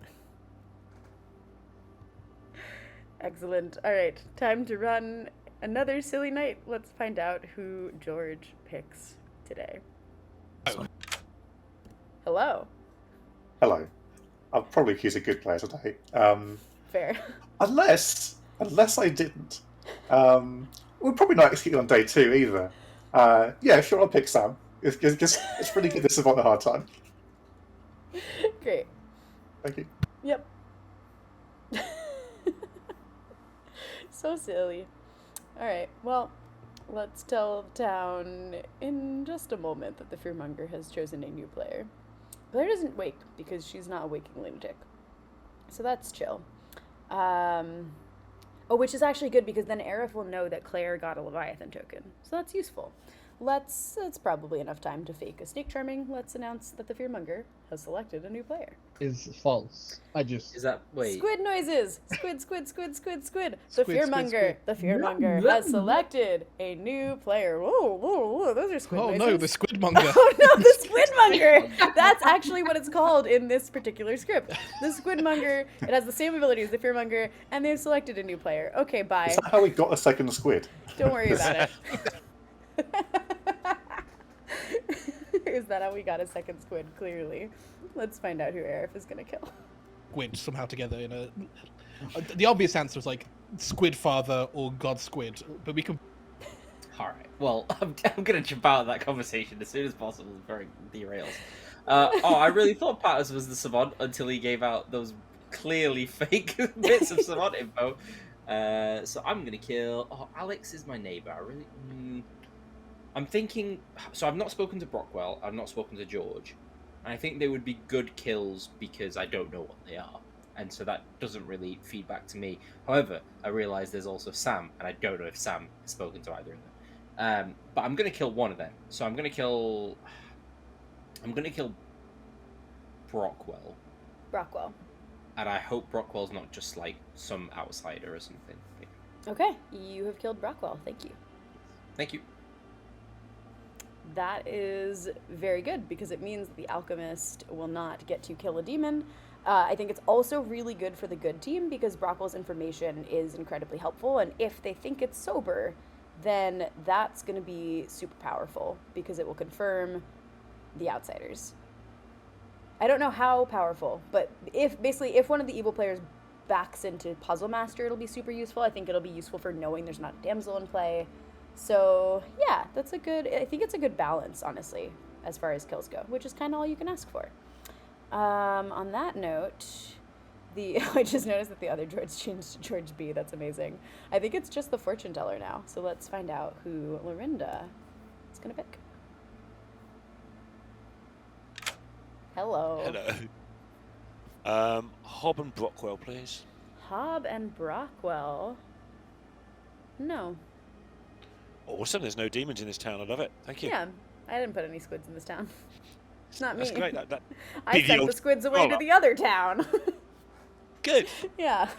Excellent. All right, time to run another silly night. Let's find out who George picks today. Oh. Hello. Hello. I'll probably accuse a good player today. Fair. Unless I didn't. We're probably not executing on day 2 either. Yeah, sure, I'll pick Sam. It's really good to survive a hard time. Great. Thank you. Yep. So silly. All right, well, let's tell the town in just a moment that the Fearmonger has chosen a new player. Blair doesn't wake because she's not a waking lunatic. So that's chill. Oh, which is actually good because then Aerith will know that Claire got a Leviathan token. So that's useful. That's probably enough time to fake a snake charming. Let's announce that the Fearmonger has selected a new player. Is false. Is that wait? Squid noises. Squid, squid, squid, squid, squid. The Squid, Fearmonger. squid, The Fearmonger has selected a new player. Whoa, whoa, whoa! Those are squid Oh noises. no, the Squidmonger. Oh no, the Squidmonger! That's actually what it's called in this particular script. The Squidmonger. It has the same ability as the Fearmonger, and they've selected a new player. Okay, bye. Is that how we got a second squid? Don't worry about it. Is that how we got a second squid? Clearly. Let's find out who Aerith is gonna kill. Squid somehow together in a. The obvious answer is like Squid Father or God Squid, but we can. All right. Well, I'm gonna jump out of that conversation as soon as possible before it derails. I really thought Patterson was the savant until he gave out those clearly fake bits of savant info. So I'm gonna kill. Oh, Alex is my neighbor. I really. I'm thinking. So I've not spoken to Brockwell. I've not spoken to George. And I think they would be good kills because I don't know what they are. And so that doesn't really feed back to me. However, I realise there's also Sam, and I don't know if Sam has spoken to either of them. But I'm going to kill one of them. So I'm going to kill Brockwell. Brockwell. And I hope Brockwell's not just like some outsider or something. Okay, you have killed Brockwell. Thank you. Thank you. That is very good because it means that the alchemist will not get to kill a demon. I think it's also really good for the good team because Brockwell's information is incredibly helpful, and if they think it's sober, then that's going to be super powerful because it will confirm the outsiders. I don't know how powerful, but if one of the evil players backs into Puzzle Master, it'll be super useful. I think it'll be useful for knowing there's not a damsel in play. So yeah, I think it's a good balance, honestly, as far as kills go, which is kind of all you can ask for. On that note, I just noticed that the other George changed to George B. That's amazing. I think it's just the fortune teller now. So let's find out who Lorinda is gonna pick. Hello. Hello. Hob and Brockwell, please. Hob and Brockwell. No. Awesome. There's no demons in this town. I love it. Thank you. Yeah, I didn't put any squids in this town. It's not me. That's great. I sent the squids away to the other town. Good. Yeah.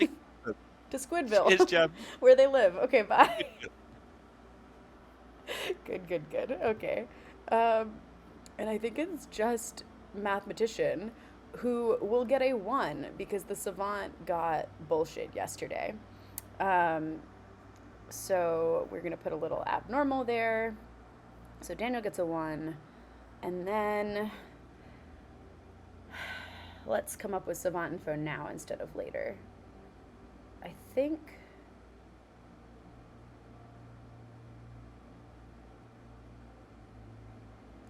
To Squidville. Cheers, Jam. Where they live. Okay, bye. Good. Okay. And I think it's just Mathematician who will get a 1 because the Savant got bullshit yesterday. So we're going to put a little abnormal there. So Daniel gets a 1. And then let's come up with Savant info now instead of later. I think...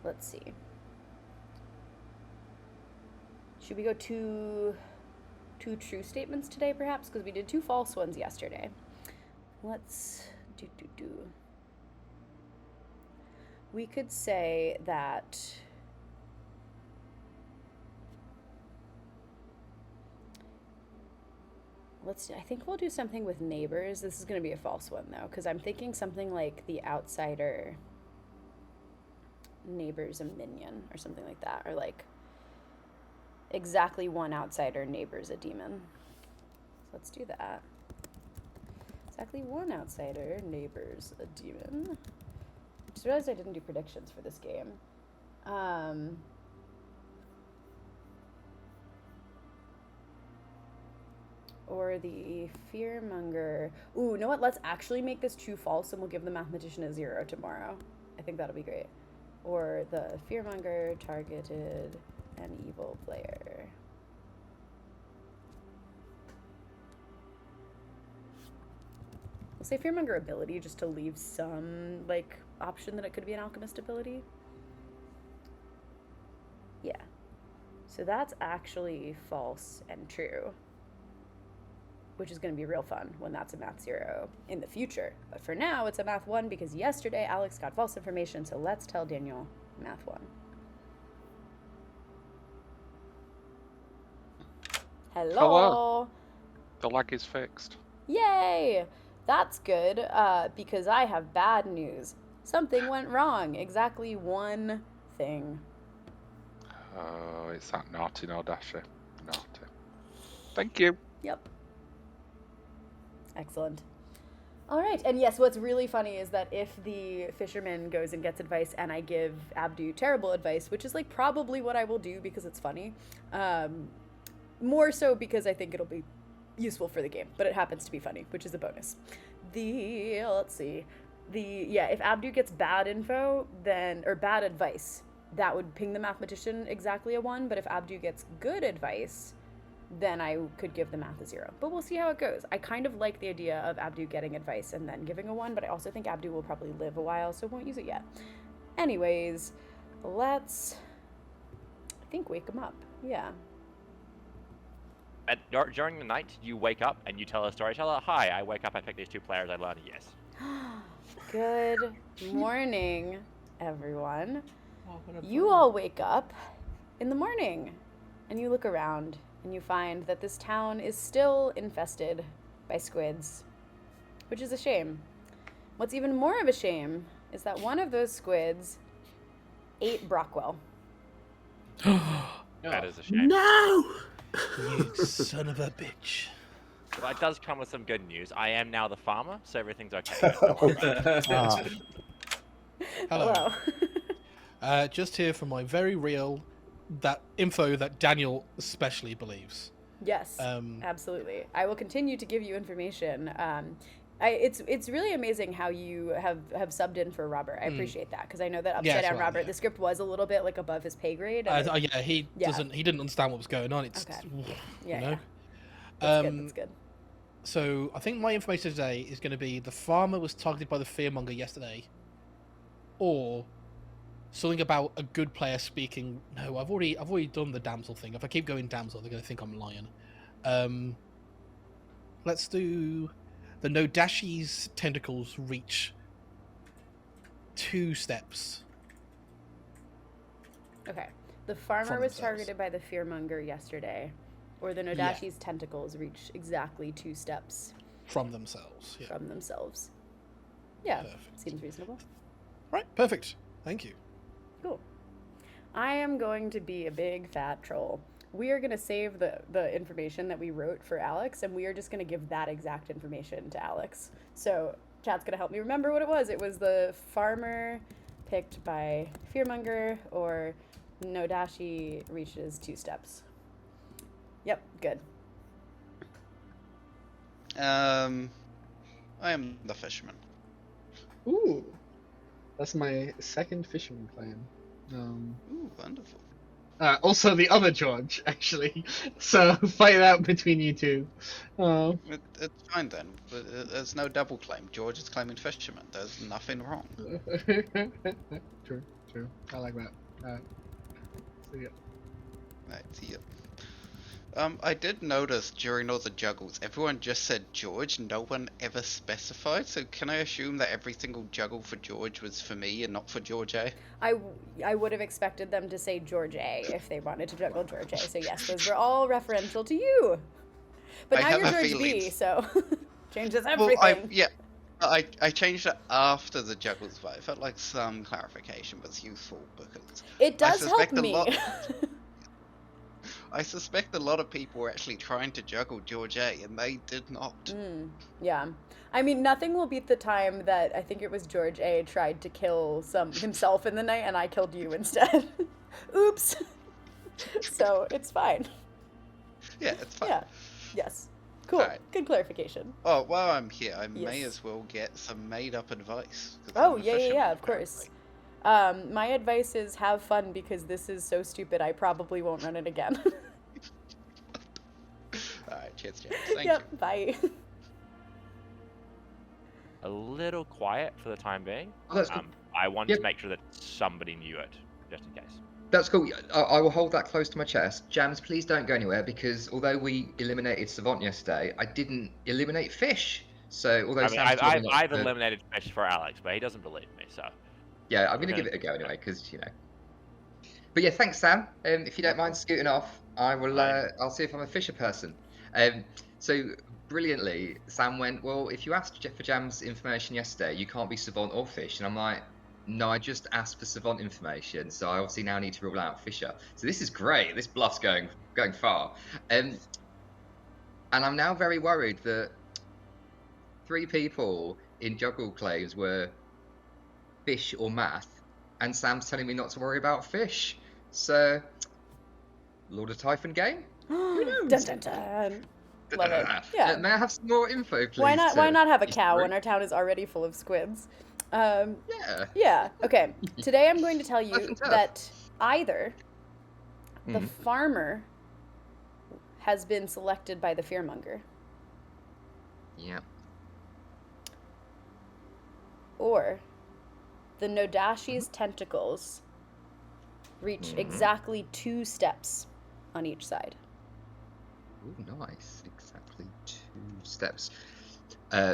Let's see. Should we go 2 2 true statements today, perhaps, because we did 2 false ones yesterday. Let's do. We could say that I think we'll do something with neighbors. This is going to be a false one, though, because I'm thinking something like the outsider neighbor's a minion or something like that, or like exactly 1 outsider neighbor's a demon. So let's do that. Exactly 1 outsider neighbor's a demon. Just realized I didn't do predictions for this game. Or the fearmonger. Ooh, you know what? Let's actually make this true false and we'll give the mathematician a 0 tomorrow. I think that'll be great. Or the fearmonger targeted an evil player. We'll say fearmonger ability just to leave some like option that it could be an alchemist ability. Yeah. So that's actually false and true, which is going to be real fun when that's a math 0 in the future. But for now, it's a math 1 because yesterday Alex got false information, so let's tell Daniel math 1. Hello. The lag is fixed. Yay! That's good, because I have bad news. Something went wrong. Exactly 1 thing. Oh, it's that naughty no dasher. Naughty. Thank you. Yep. Excellent. All right, and yes, what's really funny is that if the fisherman goes and gets advice and I give Abdu terrible advice, which is like probably what I will do because it's funny, more so because I think it'll be useful for the game, but it happens to be funny, which is a bonus. Let's see, if Abdu gets bad info, or bad advice, that would ping the mathematician exactly a 1, but if Abdu gets good advice, then I could give the math a 0. But we'll see how it goes. I kind of like the idea of Abdu getting advice and then giving a 1, but I also think Abdu will probably live a while, so won't use it yet. Anyways, let's, I think, wake him up. Yeah. During the night, you wake up and you tell a storyteller, "Hi, I wake up, I pick these 2 players, I learn a yes." Good morning, everyone. You all wake up in the morning and you look around and you find that this town is still infested by squids, which is a shame. What's even more of a shame is that one of those squids ate Brockwell. That is a shame. No! You son of a bitch. Well, it does come with some good news. I am now the farmer, so everything's okay. Don't worry about it. Hello. Just here for my very real info that Daniel especially believes. Yes, absolutely. I will continue to give you information. It's really amazing how you have subbed in for Robert. I appreciate that because I know that Upside Down Robert, the script was a little bit like above his pay grade. He didn't understand what was going on. It's okay. You know? That's good. So I think my information today is going to be the farmer was targeted by the fearmonger yesterday, or something about a good player speaking. No, I've already done the damsel thing. If I keep going damsel, they're going to think I'm lying. Let's do the Nodashi's tentacles reach 2 steps. Okay. The farmer was targeted by the fearmonger yesterday, or the Nodashi's tentacles reach exactly 2 steps from themselves. Yeah. From themselves. Yeah, perfect. Seems reasonable. Right, perfect. Thank you. Cool. I am going to be a big fat troll. We are going to save the information that we wrote for Alex, and we are just going to give that exact information to Alex. So chat's going to help me remember what it was. It was the farmer picked by fearmonger, or Nodashi reaches 2 steps. Yep, good. I am the fisherman. Ooh, that's my second fisherman clan. Ooh, wonderful. Also the other George, actually. So fight it out between you two. It's fine then. There's no double claim. George is claiming fisherman. There's nothing wrong. True. I like that. See ya. Right, see ya. I did notice during all the juggles, everyone just said George. No one ever specified. So can I assume that every single juggle for George was for me and not for George A? I would have expected them to say George A if they wanted to juggle George A. So yes, those were all referential to you. But now you're George B, so changes everything. I changed it after the juggles, but I felt like some clarification was useful because it does help me. I suspect a lot of people were actually trying to juggle George A, and they did not. Yeah. I mean, nothing will beat the time that I think it was George A tried to kill himself in the night, and I killed you instead. Oops. So, it's fine. Yeah, it's fine. Yeah. Yes. Cool. Right. Good clarification. Oh, while I'm here, I may as well get some made-up advice. Oh, yeah, of course. My advice is have fun because this is so stupid I probably won't run it again. Alright, cheers, Thank you. Bye. A little quiet for the time being. Oh, that's cool. I want to make sure that somebody knew it, just in case. That's cool. I will hold that close to my chest. Jams, please don't go anywhere because although we eliminated Savant yesterday, I didn't eliminate Fish. So although I've eliminated Fish for Alex, but he doesn't believe me, so... Yeah, I'm going to give it a go anyway, because, you know. But yeah, thanks, Sam. If you don't mind scooting off, I will. I'll see if I'm a Fisher person. So brilliantly, Sam went, well, if you asked for Jam's information yesterday, you can't be Savant or Fish. And I'm like, no, I just asked for Savant information, so I obviously now need to rule out Fisher. So this is great. This bluff's going far. And I'm now very worried that 3 people in juggle claims were Fish or Math, and Sam's telling me not to worry about Fish. So, Lord of Typhon game? Who knows? Dun, dun, dun. Love it. Yeah. May I have some more info, please? Why not have a cow when our town is already full of squids? Yeah. Okay. Today I'm going to tell you that either the farmer has been selected by the fearmonger. Yeah. Or the Nodashi's tentacles reach exactly 2 steps on each side. Ooh, nice. Exactly 2 steps.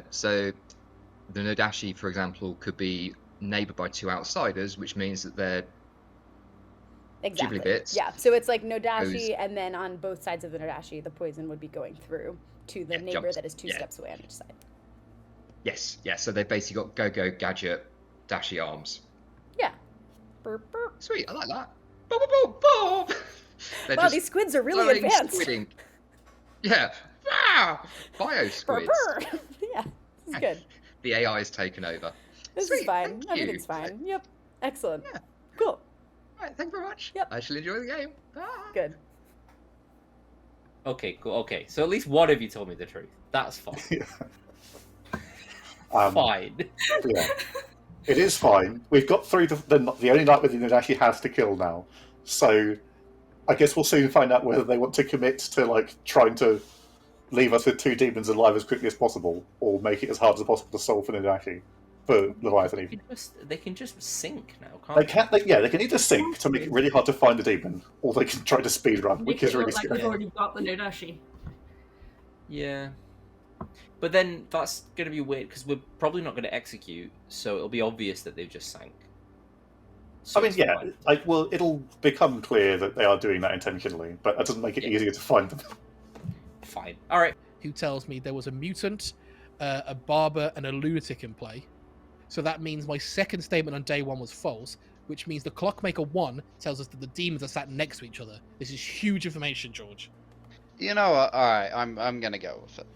So the Nodashi, for example, could be neighboured by 2 outsiders, which means that they're exactly. Bits. Yeah, so it's like Nodashi, and then on both sides of the Nodashi, the poison would be going through to the neighbor that is 2 steps away on each side. Yes, so they've basically got Go-Go, Gadget, Dashy arms. Yeah. Burp, burp. Sweet, I like that. Boop, boop, boop, boop. Wow, these squids are really advanced. Squidding. Yeah. Ah! Bio squids. Burp, burp. Yeah, this is good. The AI is taken over. This is fine. Everything's fine. Yep. Excellent. Yeah. Cool. All right, thank you very much. Yep. I shall enjoy the game. Good. Okay, cool. Okay, so at least one of you told me the truth. That's fine. Fine. Yeah. It is fine. We've got through the only night within it actually has to kill now. So I guess we'll soon find out whether they want to commit to trying to leave us with 2 demons alive as quickly as possible, or make it as hard as possible to solve for Nidashi. For Leviathan even. They can just sink now, can't they? They can either sink to make it really hard to find a demon, or they can try to speedrun, which is really scary. We've already got the Nodashi. Yeah. But then that's going to be weird, because we're probably not going to execute, so it'll be obvious that they've just sank. So it'll become clear that they are doing that intentionally, but that doesn't make it easier to find them. Fine. Alright. Who tells me there was a mutant, a barber, and a lunatic in play. So that means my second statement on day 1 was false, which means the Clockmaker 1 tells us that the demons are sat next to each other. This is huge information, George. You know what? Alright, I'm going to go with it.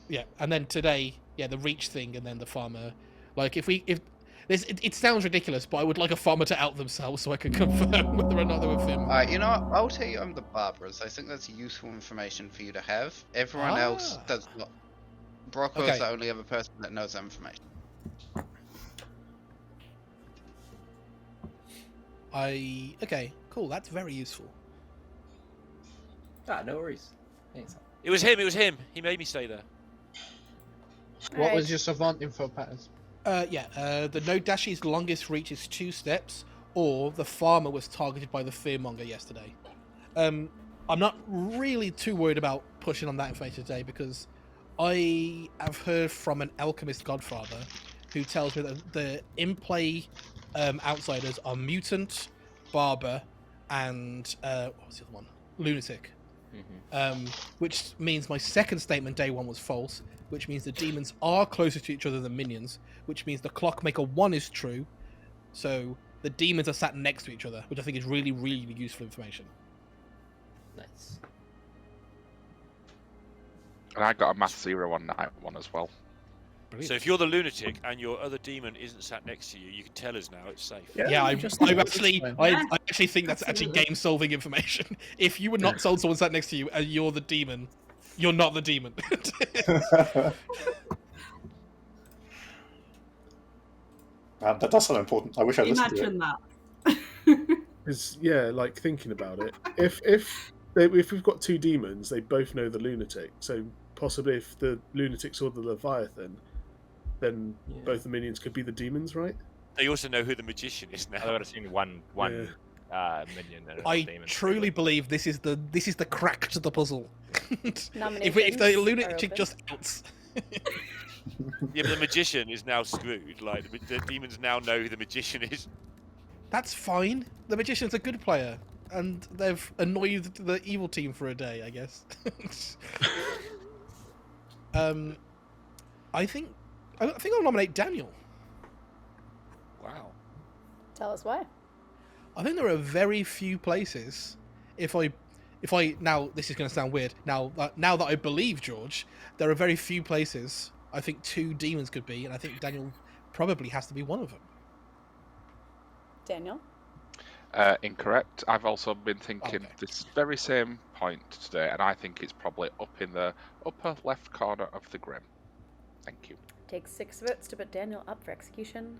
Yeah, and then today, the reach thing, and then the farmer. Like, it sounds ridiculous, but I would like a farmer to out themselves so I can confirm whether or not they were film. Alright, you know what? I'll tell you I'm the barbarous. I think that's useful information for you to have. Everyone else does not. Brocco is the only other person that knows that information. Okay, cool. That's very useful. No worries. Thanks. It was him. He made me stay there. What was your savant info, Patters? The Nodashi's longest reach is 2 steps, or the farmer was targeted by the fearmonger yesterday. I'm not really too worried about pushing on that information today because I have heard from an alchemist godfather who tells me that the in-play outsiders are mutant, barber, and what was the other one? Lunatic. Which means my second statement day one was false, which means the demons are closer to each other than minions, which means the Clockmaker 1 is true, so the demons are sat next to each other, which I think is really, really useful information. Nice. And I got a math 0 on night 1 as well. Brilliant. So if you're the lunatic and your other demon isn't sat next to you, you can tell us now. It's safe. Yeah, I actually think that's actually Absolutely. game-solving information. If you were not told someone sat next to you and you're the demon, you're not the demon. That does sound important. I wish I listened to it. Imagine that. Because yeah, like thinking about it, if we've got two demons, they both know the lunatic. So possibly, if the lunatic saw the Leviathan, then both the minions could be the demons, right? They also know who the magician is now. I would have seen one minion. And a I demon. truly believe this is the crack to the puzzle. if the Nominations lunatic are just outs. Yeah, but the magician is now screwed. Like the demons now know who the magician is. That's fine. The magician's a good player, and they've annoyed the evil team for a day, I guess. I think I'll nominate Daniel. Wow. Tell us why. I think there are very few places. If I now this is going to sound weird. Now that I believe George, there are very few places I think two demons could be, and I think Daniel probably has to be one of them. Daniel? Incorrect. I've also been thinking this very same point today, and I think it's probably up in the upper left corner of the Grim. Thank you. Take 6 votes to put Daniel up for execution.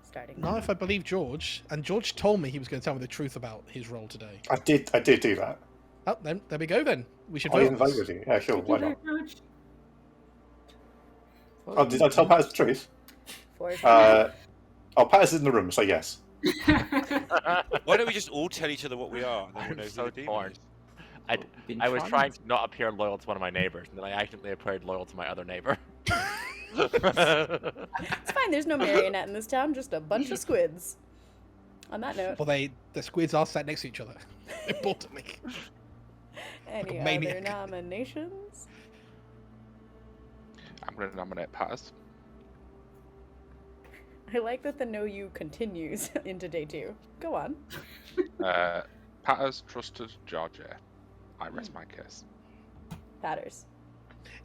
Starting Now, if I believe George, and George told me he was going to tell me the truth about his role today. I did do that. Oh, then there we go. Then we should I vote. even vote with you. Yeah, sure. Why not? George? Oh, did I tell Pat the truth? Pat is in the room, so yes. Why don't we just all tell each other what we are, and then we'll know so who the demon torn. is? I was trying to not appear loyal to one of my neighbors, and then I accidentally appeared loyal to my other neighbor. It's fine, there's no marionette in this town, just a bunch of squids. On that note. Well, the squids are sat next to each other. Importantly. Any other Maniac. nominations? I'm going to nominate Patters. I like that the no you continues into day 2. Go on. Patters trusted Georgia. I rest my case. Patters.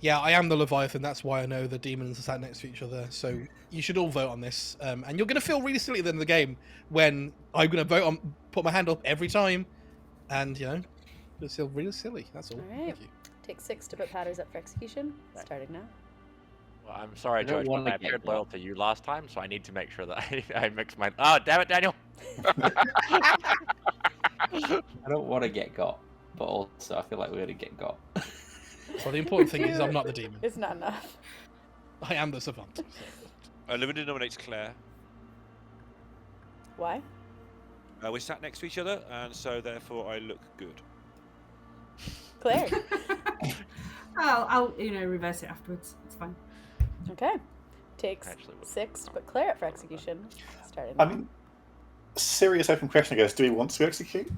Yeah, I am the Leviathan. That's why I know the demons are sat next to each other. So you should all vote on this, and you're going to feel really silly at the end of the game when I'm going to put my hand up every time, and just feel really silly. That's all. All right. Thank you. Take 6 to put Patters up for execution. Starting now. Well, I'm sorry, I don't George, but wanna I get appeared got. loyal to you last time, so I need to make sure that I mix my. Oh, damn it, Daniel! I don't want to get got, but also I feel like we're going to get got. Well, the important thing is I'm not the demon. It's not enough. I am the savant. Linda nominates Claire. Why? We sat next to each other, and so therefore I look good. Claire. I'll reverse it afterwards. It's fine. Okay. Takes Actually, 6 to put Claire up for execution. Starting I now. mean, serious open question, I guess. Do we want to execute?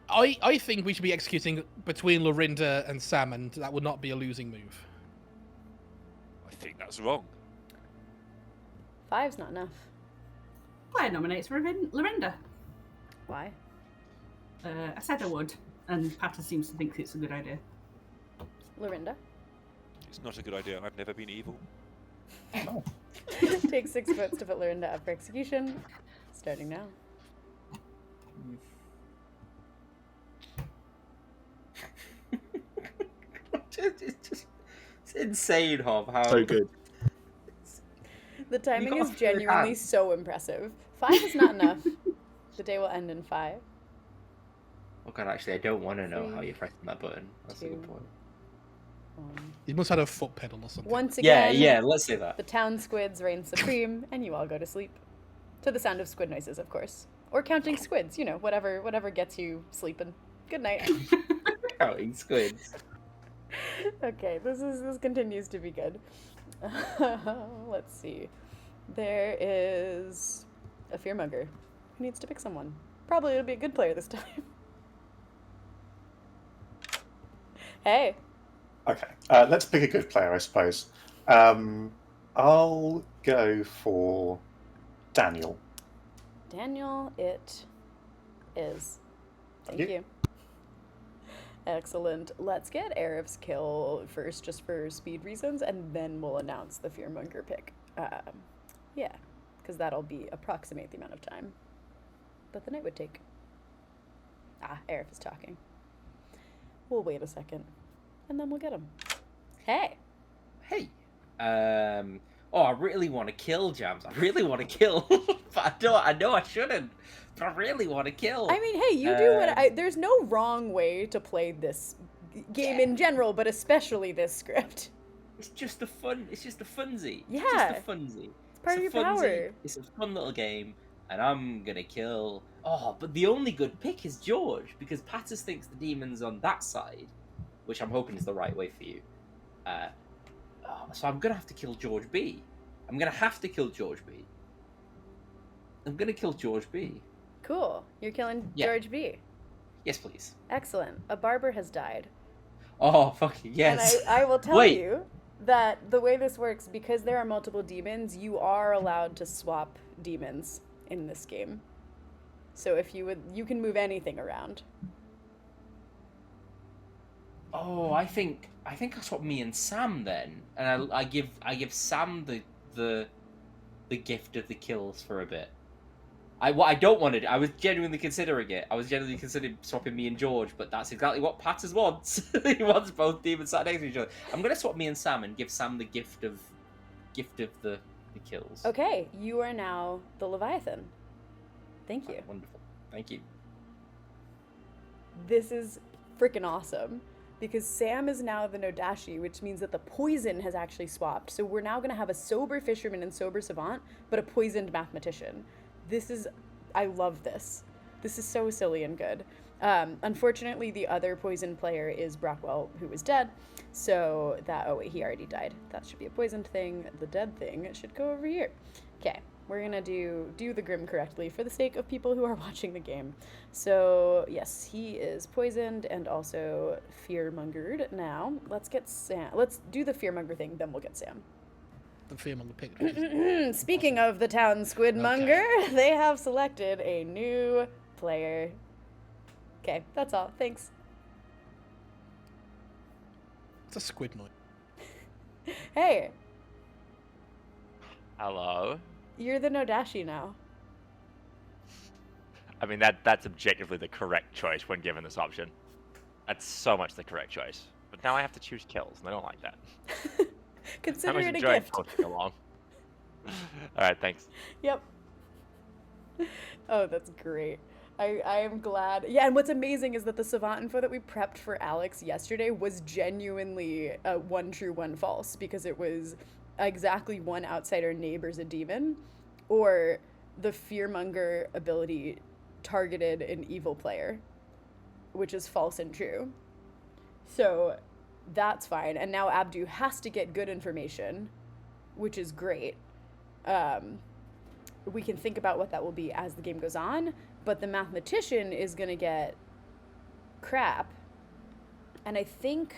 I think we should be executing between Lorinda and Sam, and that would not be a losing move. I think that's wrong. 5's not enough. Claire nominates Lorinda. Why? I said I would, and Patter seems to think it's a good idea. Lorinda. It's not a good idea. I've never been evil. Take 6 votes to put Lorinda up for execution. Starting now. It's insane, Hob. How So good. The timing got is a third genuinely hand. so impressive. 5 is not enough. The day will end in 5. Oh god, actually, I don't want to know how 3, you're pressing that button. That's a 2, good point. 1. You must have had a foot pedal or something. Once Yeah, again, yeah, let's say that. the town squids reign supreme, and you all go to sleep. To the sound of squid noises, of course. Or counting squids, whatever gets you sleeping. Good night. Counting squids. Okay, this continues to be good. Let's see. There is a fearmonger who needs to pick someone. Probably it'll be a good player this time. Hey. Okay, let's pick a good player, I suppose. I'll go for Daniel. Daniel, it is. Thank you. you. Excellent. Let's get Arif's kill first, just for speed reasons, and then we'll announce the fearmonger pick. Yeah, because that'll be approximate the amount of time that the night would take. Arif is talking. We'll wait a second, and then we'll get him. Hey. Hey. I really want to kill Jams. I really want to kill, but I know I shouldn't. But I really want to kill. I mean, hey, you do what there's no wrong way to play this game in general, but especially this script. It's just a fun. It's just a funsy. Yeah. It's just a funsy. It's part of your power. It's a fun little game, and I'm gonna kill. Oh, but the only good pick is George, because Pattis thinks the demon's on that side, which I'm hoping is the right way for you. So I'm gonna have to kill George B. I'm gonna have to kill George B. I'm gonna kill George B. Cool. You're killing George B. Yes, please. Excellent. A barber has died. Oh, fucking yes. And I will tell you that the way this works, because there are multiple demons, you are allowed to swap demons in this game. So if you can move anything around. Oh, I think I swap me and Sam then, and I give Sam the gift of the kills for a bit. What I don't want to do, I was genuinely considering it. I was genuinely considering swapping me and George, but that's exactly what Pattis wants. He wants both demons sat next to each other. I'm gonna swap me and Sam and give Sam the gift of the kills. Okay, you are now the Leviathan. Thank you. Wonderful. Thank you. This is freaking awesome. Because Sam is now the Nodashi, which means that the poison has actually swapped. So we're now going to have a sober fisherman and sober savant, but a poisoned mathematician. I love this. This is so silly and good. Unfortunately, the other poison player is Brockwell, who was dead. So he already died. That should be a poisoned thing. The dead thing should go over here. Okay, we're going to do the Grim correctly for the sake of people who are watching the game. So, yes, he is poisoned and also fearmongered. Now, let's get Sam. Let's do the fearmonger thing, then we'll get Sam. The fearmonger picked. Speaking of the town squidmonger, they have selected a new player. Okay, that's all. Thanks. It's a squid noise. Hey. Hello. You're the Nodashi now. I mean, that's objectively the correct choice when given this option. That's so much the correct choice. But now I have to choose kills, and I don't like that. Consider it a enjoying gift. posting along. All right, thanks. Yep. Oh, that's great. I am glad. Yeah, and what's amazing is that the savant info that we prepped for Alex yesterday was genuinely one true, one false, because it was exactly one outsider neighbor's a demon, or the fearmonger ability targeted an evil player, which is false and true. So that's fine. And now Abdu has to get good information, which is great. We can think about what that will be as the game goes on, but the mathematician is going to get crap. And I think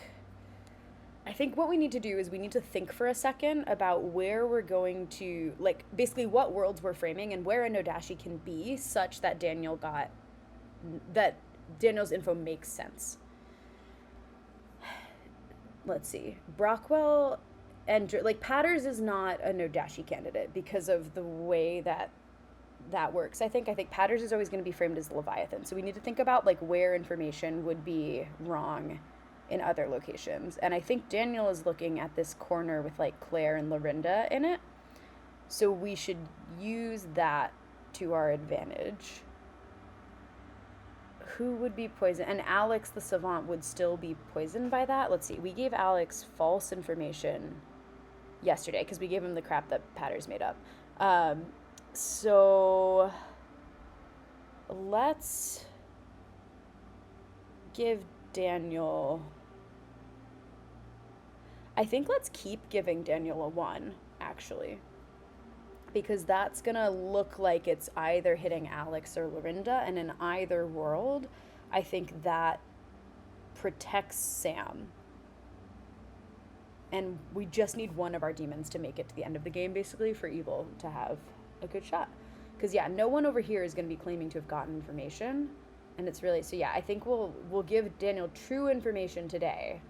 what we need to do is we need to think for a second about where we're going to, like, basically what worlds we're framing and where a Nodashi can be such that Daniel's info makes sense. Let's see. Brockwell and, like, Patters is not a Nodashi candidate because of the way that works. I think Patters is always going to be framed as Leviathan. So we need to think about, like, where information would be wrong in other locations. And I think Daniel is looking at this corner with, like, Claire and Lorinda in it. So we should use that to our advantage. Who would be poisoned? And Alex the savant would still be poisoned by that. Let's see. We gave Alex false information yesterday because we gave him the crap that Patters made up. So let's give Daniel... I think let's keep giving Daniel a 1, actually. Because that's going to look like it's either hitting Alex or Lorinda, and in either world, I think that protects Sam. And we just need one of our demons to make it to the end of the game, basically, for Evil to have a good shot. Because, yeah, no one over here is going to be claiming to have gotten information. And it's really... So, yeah, I think we'll give Daniel true information today.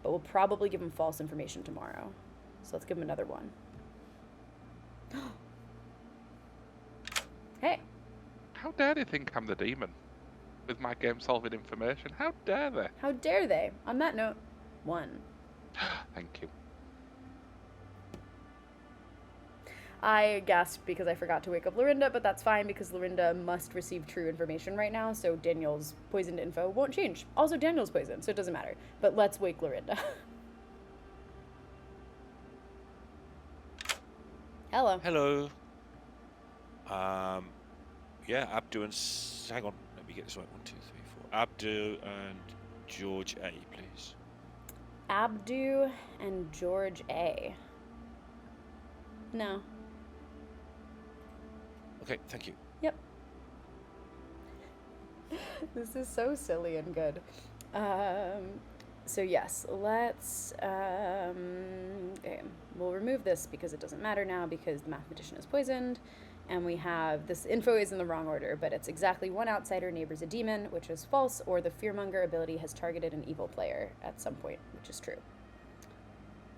But we'll probably give him false information tomorrow. So let's give him another 1. Hey. How dare they think I'm the demon? With my game-solving information. How dare they? How dare they? On that note, 1. Thank you. I gasped because I forgot to wake up Lorinda, but that's fine because Lorinda must receive true information right now, so Daniel's poisoned info won't change. Also, Daniel's poisoned, so it doesn't matter. But let's wake Lorinda. Hello. Hello. Yeah, Abdu and... Hang on, let me get this right. 1, 2, 3, 4. Abdu and George A, please. Abdu and George A. No. Okay, thank you. Yep. This is so silly and good. So yes, let's, okay, we'll remove this because it doesn't matter now because the mathematician is poisoned. And we have, this info is in the wrong order, but it's exactly 1 outsider neighbors a demon, which is false, or the fearmonger ability has targeted an evil player at some point, which is true.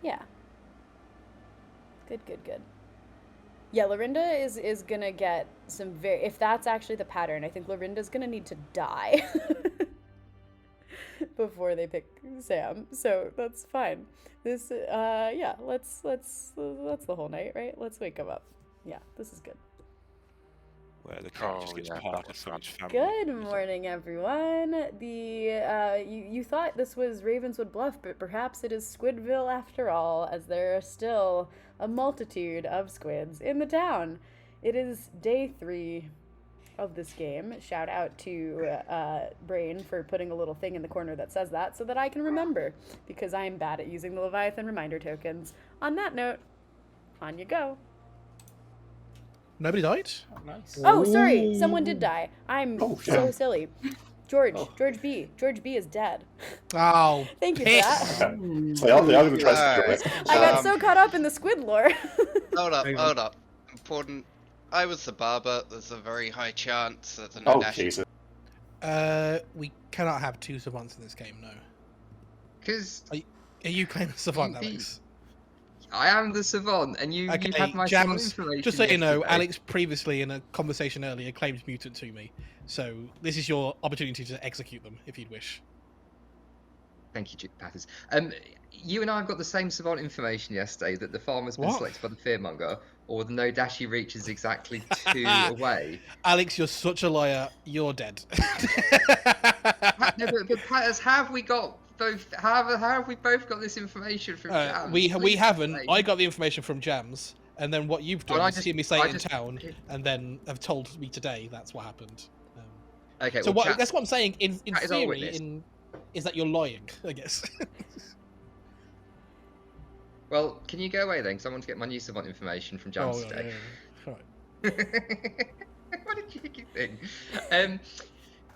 Yeah. Good. Yeah, Lorinda is gonna get some if that's actually the pattern, I think Lorinda's gonna need to die before they pick Sam. So that's fine. This, yeah, that's the whole night, right? Let's wake him up. Yeah, this is good. Where the character just gets part of someone's family. Good morning, everyone. You thought this was Ravenswood Bluff, but perhaps it is Squidville after all, as there are still a multitude of squids in the town. It is day 3 of this game. Shout out to Brain for putting a little thing in the corner that says that so that I can remember, because I am bad at using the Leviathan reminder tokens. On that note, on you go. Nobody died? Oh, nice. Oh, sorry. Someone did die. I'm so silly. George B. George B is dead. Oh, thank you for that. They are going to try to do it. I got so caught up in the squid lore. Hold up. Important. I was the barber. There's a very high chance that the Jesus. We cannot have 2 savants in this game, no. Because... Are you claiming savant, Alex? I am the savant, and you have my Jams, information. just so you know, yesterday. Alex previously in a conversation earlier claimed mutant to me, so this is your opportunity to execute them if you'd wish. Thank you, Duke Patters. You and I have got the same savant information yesterday that the farmer's been selected by the fearmonger, or the no dashi reaches exactly 2 away. Alex, you're such a liar. You're dead. No, but Patters, have we got both? How have we both got this information from Jams? We haven't. I got the information from Jams, and then what you've done is hear me say it in town, and then have told me today that's what happened. Okay. So well, that's what I'm saying. In Chat is our theory, witness. is that you're lying, I guess. Well, can you go away then? Because I want to get my new savant information from Jams today. Yeah. Right. What did you think?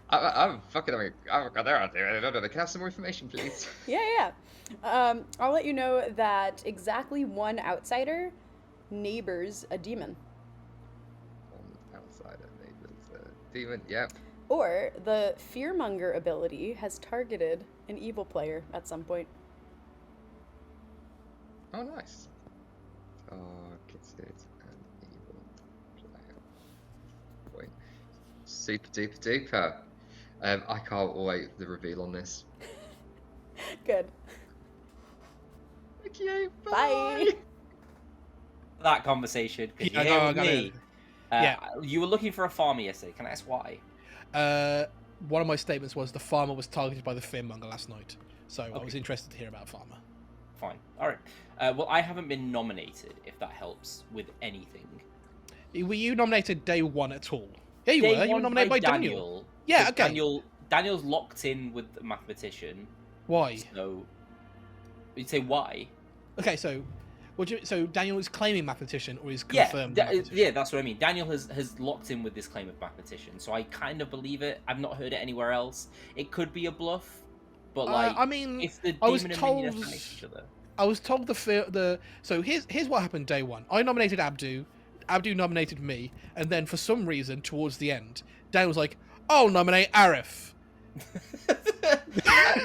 I'm fucking. Oh god, there. I don't know. Can I have some more information, please? Yeah. I'll let you know that exactly 1 outsider neighbors a demon. 1 outsider neighbors a demon. Yep. Or the fearmonger ability has targeted an evil player at some point. Oh, nice. Targeted an evil player. Point. Super duper duper. I can't wait for the reveal on this. Good. Thank you. Bye. That conversation. Could you Yeah, hear I with got me? Yeah. You were looking for a farmer yesterday. Can I ask why? One of my statements was the farmer was targeted by the fearmonger last night, so I was interested to hear about farmer. Fine. All right. Well, I haven't been nominated, if that helps with anything. Were you nominated day 1 at all? Yeah, you Day were. You were one nominated by Daniel. Yeah, okay. Daniel's locked in with the mathematician. Why? So you'd say why? Okay, so so Daniel is claiming mathematician, or is confirmed? Yeah, that's what I mean. Daniel has locked in with this claim of mathematician, so I kind of believe it. I've not heard it anywhere else. It could be a bluff, but like, I mean, if the I was demon and told. minion are next to each other. I was told so here's what happened day one. I nominated Abdu nominated me, and then for some reason towards the end, Dan was like, "I'll nominate Arif."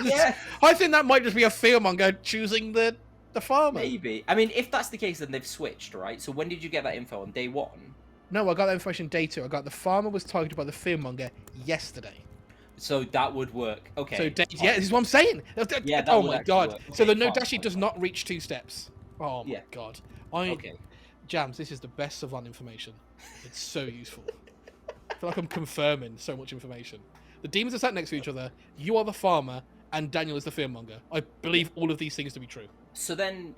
Yeah. I think that might just be a fearmonger choosing the farmer. Maybe. I mean, if that's the case, then they've switched, right? So when did you get that info? On day one? No, I got that information day two. I got the farmer was targeted by the fearmonger yesterday. So that would work. Okay. So yeah, this is what I'm saying. Yeah, that oh would my actually god. work. So Okay, the no fine, dashi fine, does fine. not reach 2 steps. Oh my god. Okay. Jams, this is the best savant information. It's so useful. I feel like I'm confirming so much information. The demons are sat next to each other. You are the farmer, and Daniel is the fearmonger. I believe all of these things to be true. So then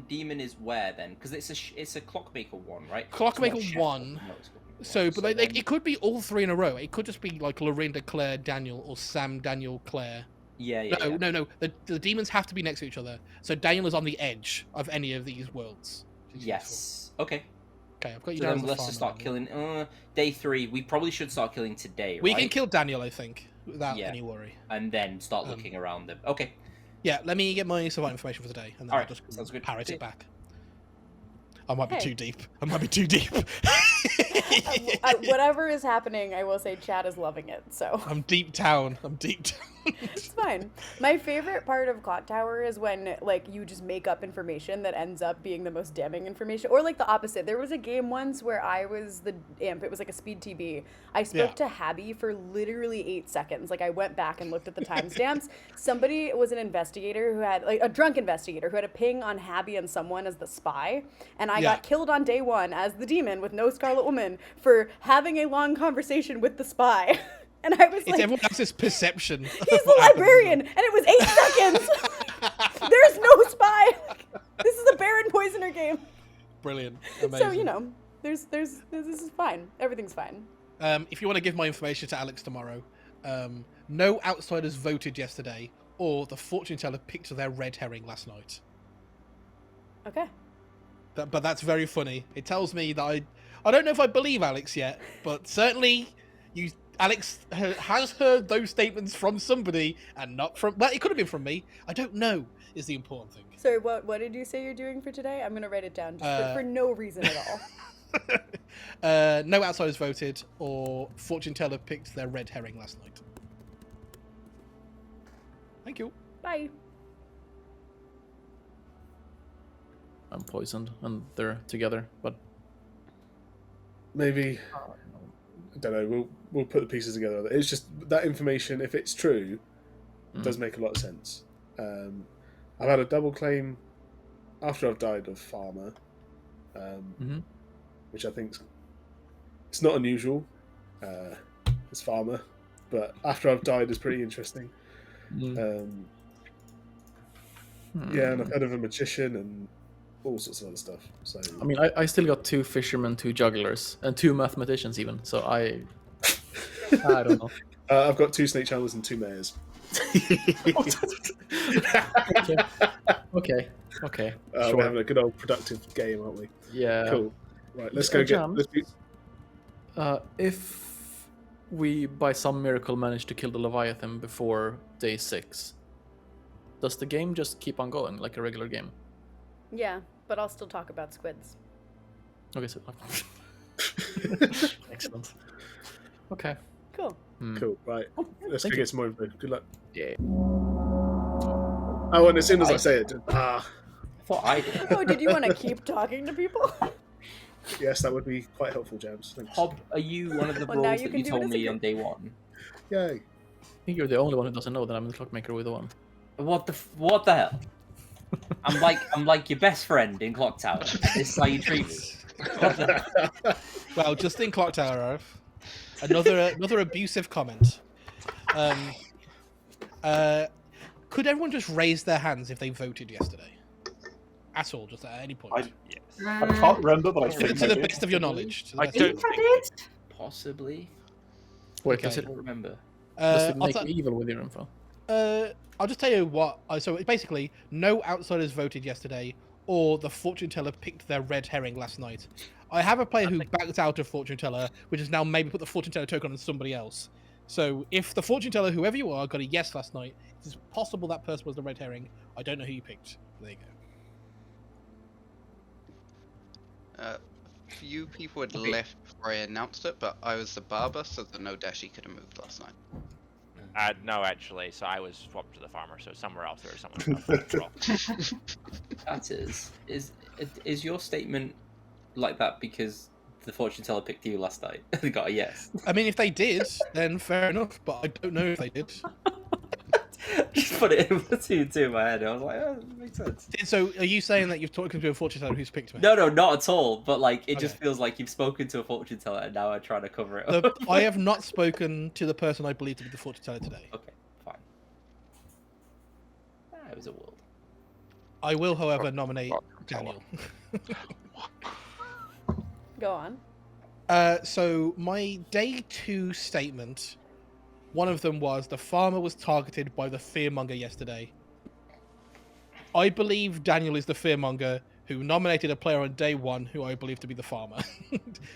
demon is where then? Because it's a clockmaker one, right? Clockmaker It's not one. Chef, no, it's Clockmaker So, one. but it could be all 3 in a row. It could just be like Lorinda, Claire, Daniel, or Sam, Daniel, Claire. Yeah. No. The demons have to be next to each other. So Daniel is on the edge of any of these worlds. Yes. Okay. Okay, I've got you So down. then as let's the just farmer, start killing. Day 3. We probably should start killing today, right? We can kill Daniel, I think, without any worry. And then start looking around them. Okay. Yeah, let me get my savant information for today, and then I'll just sounds good. parrot it back. I might be Hey. too deep. I might be too deep. Whatever is happening, I will say Chad is loving it. So I'm deep down. it's fine. My favorite part of Clocktower is when like you just make up information that ends up being the most damning information, or like the opposite. There was a game once where I was the imp. It was like a speed TB. I spoke to Habby for literally 8 seconds. Like I went back and looked at the timestamps. Somebody was an investigator who had like a drunk investigator who had a ping on Habby and someone as the spy, and I got killed on day 1 as the demon with no Scarlet Woman for having a long conversation with the spy. And I was It's like, everyone else's perception. he's the librarian, and it was 8 seconds. There's no spy. This is a Baron Poisoner game. Brilliant. Amazing. So you know, this is fine. Everything's fine. If you want to give my information to Alex tomorrow, no outsiders voted yesterday, or the fortune teller picked their red herring last night. Okay. But that's very funny. It tells me that I don't know if I believe Alex yet, but certainly Alex has heard those statements from somebody and not from. Well, it could have been from me. I don't know. Is the important thing. Sorry, what did you say you're doing for today? I'm gonna write it down just for no reason at all. No outsiders voted, or fortune teller picked their red herring last night. Thank you. Bye. I'm poisoned, and they're together, but maybe I don't know. We'll put the pieces together. It's just that information, if it's true, does make a lot of sense. I've had a double claim after I've died of farmer, which I think it's not unusual. It's farmer, but after I've died is pretty interesting. Yeah, and I've heard of a magician and all sorts of other stuff. So I mean, I still got 2 fishermen, 2 jugglers, and 2 mathematicians even. So I don't know. I've got 2 snake channels and 2 mayors. Okay. Sure. We're having a good old productive game, aren't we? Yeah. Cool. Right, let's go get. If we, by some miracle, manage to kill the Leviathan before day 6, does the game just keep on going like a regular game? Yeah, but I'll still talk about squids. Okay, so excellent. Okay. Cool. Cool. Right. Let's go get some more info. Good luck. Yeah. Oh, and as soon as I say it, I thought I did. Oh, did you want to keep talking to people? Yes, that would be quite helpful, James. Thanks. Hob, are you one of the Well, now roles you that can you do it told as a me group. on day 1? Yay. I think you're the only one who doesn't know that I'm the clockmaker with the one. What the hell? I'm like your best friend in Clocktower. This is how you treat me. What the hell? Well, just in Clocktower, another abusive comment. Could everyone just raise their hands if they voted yesterday? At all, just at any point. I can't remember, but I think to I the did. best of your knowledge. I don't think did. Possibly. Wait, Okay. does it? I don't remember. Does it I'll make t- you evil with your info? I'll just tell you what. So it's basically no outsiders voted yesterday, or the fortune teller picked their red herring last night. I have a player who backed out of fortune teller, which has now maybe put the fortune teller token on somebody else. So if the fortune teller, whoever you are, got a yes last night, it's possible that person was the red herring. I don't know who you picked. There you go. Few people had left before I announced it, but I was the barber, so the no dashi could have moved last night. No, actually, so I was swapped to the farmer, so somewhere else there was someone else. That is your statement like that because the fortune teller picked you last night and got a yes? I mean, if they did, then fair enough, but I don't know if they did. Just put it in 2 and 2 in my head. I was like, oh, that makes sense. So are you saying that you've talked to a fortune teller who's picked me? No, not at all. But like, it just feels like you've spoken to a fortune teller and now I'm trying to cover it up. I have not spoken to the person I believe to be the fortune teller today. Okay, fine. It was a world. I will, however, nominate Daniel. Go on. So my day 2 statement, one of them was the farmer was targeted by the fearmonger yesterday. I believe Daniel is the fearmonger who nominated a player on day 1 who I believe to be the farmer.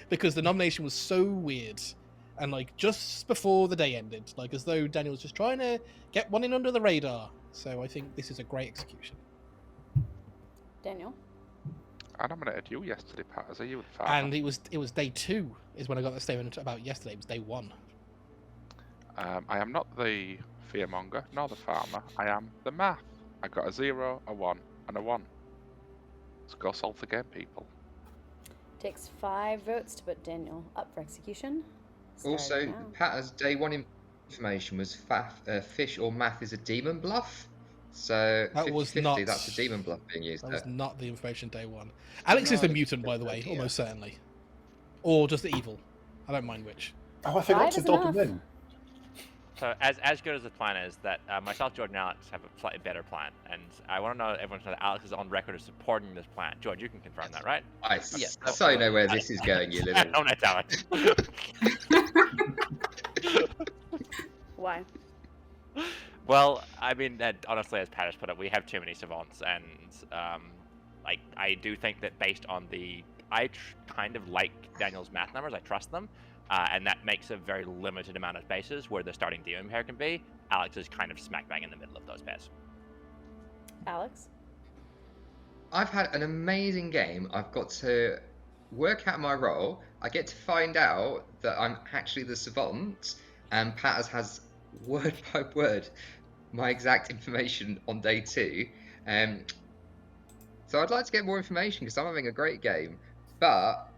Because the nomination was so weird. And like just before the day ended, like as though Daniel was just trying to get one in under the radar. So I think this is a great execution. Daniel? I nominated you yesterday, Pat. As you the farmer. And it was day 2 is when I got the statement about yesterday. It was day 1. I am not the fearmonger, nor the farmer. I am the math. I got a 0, a 1, and a 1. Let's go solve the game, people. Takes 5 votes to put Daniel up for execution. Also, Pat's day 1 information was fish or math is a demon bluff. So That 50-50, was not. that's a demon bluff being used That there. was not the information day 1. Alex is the mutant, by the way, almost certainly, or just the evil. I don't mind which. Oh, I forgot to dot them in. So as good as the plan is, that myself, George, and Alex have a slightly better plan, and I want to know everyone to know that Alex is on record as supporting this plan. George, you can confirm that, right? I so know where this is going, you little. Oh, that's Alex. Why? Well, I mean, honestly, as Pat has put it, we have too many savants, and like I do think that based on I kind of like Daniel's math numbers. I trust them. And that makes a very limited amount of spaces where the starting demon pair can be. Alex is kind of smack bang in the middle of those pairs. Alex? I've had an amazing game. I've got to work out my role. I get to find out that I'm actually the savant, and Pat has word by word my exact information on day 2. So I'd like to get more information because I'm having a great game. But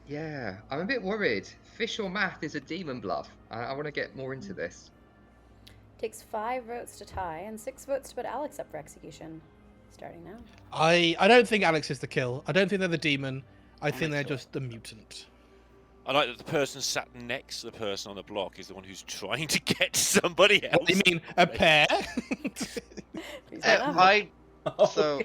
yeah, I'm a bit worried. Fish or math is a demon bluff. I want to get more into this. Takes 5 votes to tie and 6 votes to put Alex up for execution. Starting now. I don't think Alex is the kill. I don't think they're the demon. I think they're just the mutant. I like that the person sat next to the person on the block is the one who's trying to get somebody else. What do you mean, a pair? So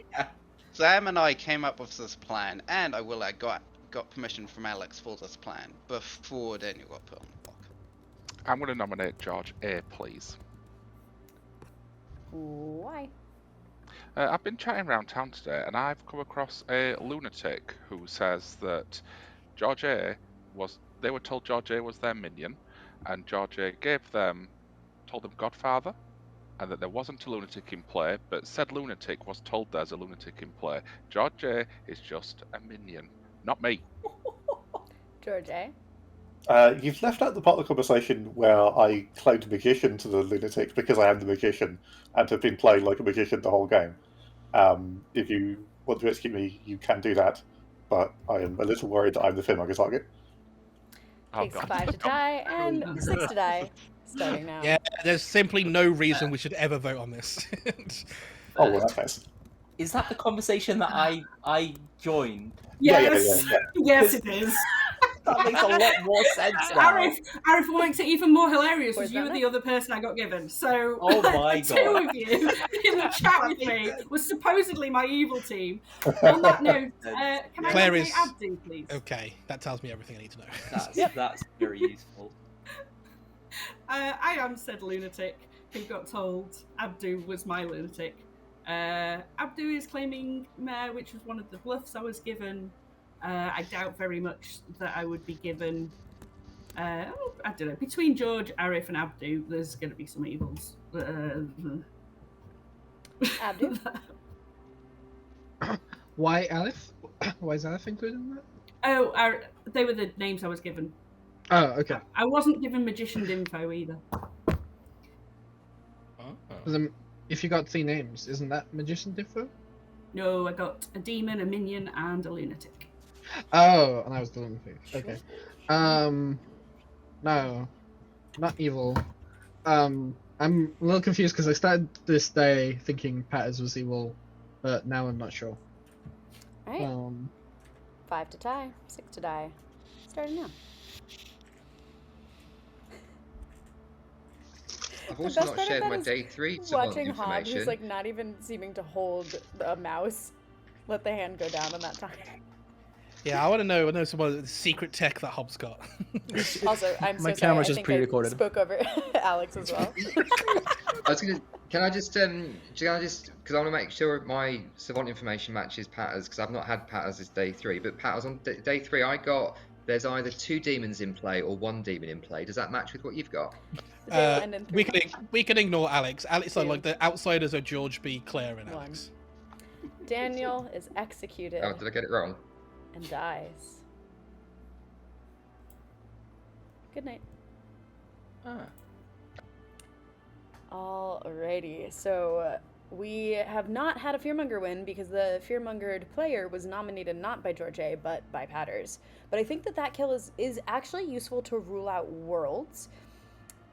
Sam and I came up with this plan, and I will add, got permission from Alex for this plan before Daniel got put on the block. I'm going to nominate George A, please. Why? I've been chatting around town today, and I've come across a lunatic who says that George A they were told George A was their minion, and George A told them Godfather, and that there wasn't a lunatic in play, but said lunatic was told there's a lunatic in play. George A is just a minion, not me. George A? You've left out the part of the conversation where I claimed magician to the lunatic because I am the magician and have been playing like a magician the whole game. If you want to execute me, you can do that, but I am a little worried that I'm the fearmonger target. Takes 5 to tie and 6 to die. Starting now. Yeah, there's simply no reason we should ever vote on this. Oh, well, that's nice. Is that the conversation that I joined? Yes, yes, it is. That makes a lot more sense now. Arif what makes it even more hilarious was you were the other person I got given. So oh my the God. 2 of you in the chat with me was supposedly my evil team. On that note, can I nominate Abdi, please? Okay, that tells me everything I need to know. That's very useful. I am said lunatic who got told Abdu was my lunatic. Abdu is claiming Mare, which was one of the bluffs I was given. I doubt very much that I would be given. I don't know. Between George, Arif, and Abdu, there's going to be some evils. Abdu? Why Aleph? Why is Aleph included in that? Oh, they were the names I was given. Oh, okay. I wasn't given magician info either. If you got 3 names, isn't that magician info? No, I got a demon, a minion, and a lunatic. Oh, and I was the lunatic. Okay. No, not evil. I'm a little confused because I started this day thinking Patters was evil, but now I'm not sure. Alright. 5 to tie, 6 to die. Starting now. I've also not shared my day 3 watching Hob, information. who's like not even seeming to hold a mouse. Let the hand go down on that time. Yeah, I want to know some of the secret tech that Hob's got. Also, I'm so My sorry. camera's I just think pre-recorded. I spoke over Alex as well. I was gonna. Can I just because I want to make sure my savant information matches Patter's, because I've not had Patter's this day 3, but Patter's on day 3 I got there's either 2 demons in play or 1 demon in play. Does that match with what you've got? We can ignore Alex. Alex are like the outsiders are George B, Claire, and Alex. Daniel is executed. Oh, did I get it wrong? And dies. Good night. Alrighty, so we have not had a Fearmonger win because the Fearmongered player was nominated not by George A, but by Patters. But I think that kill is actually useful to rule out worlds.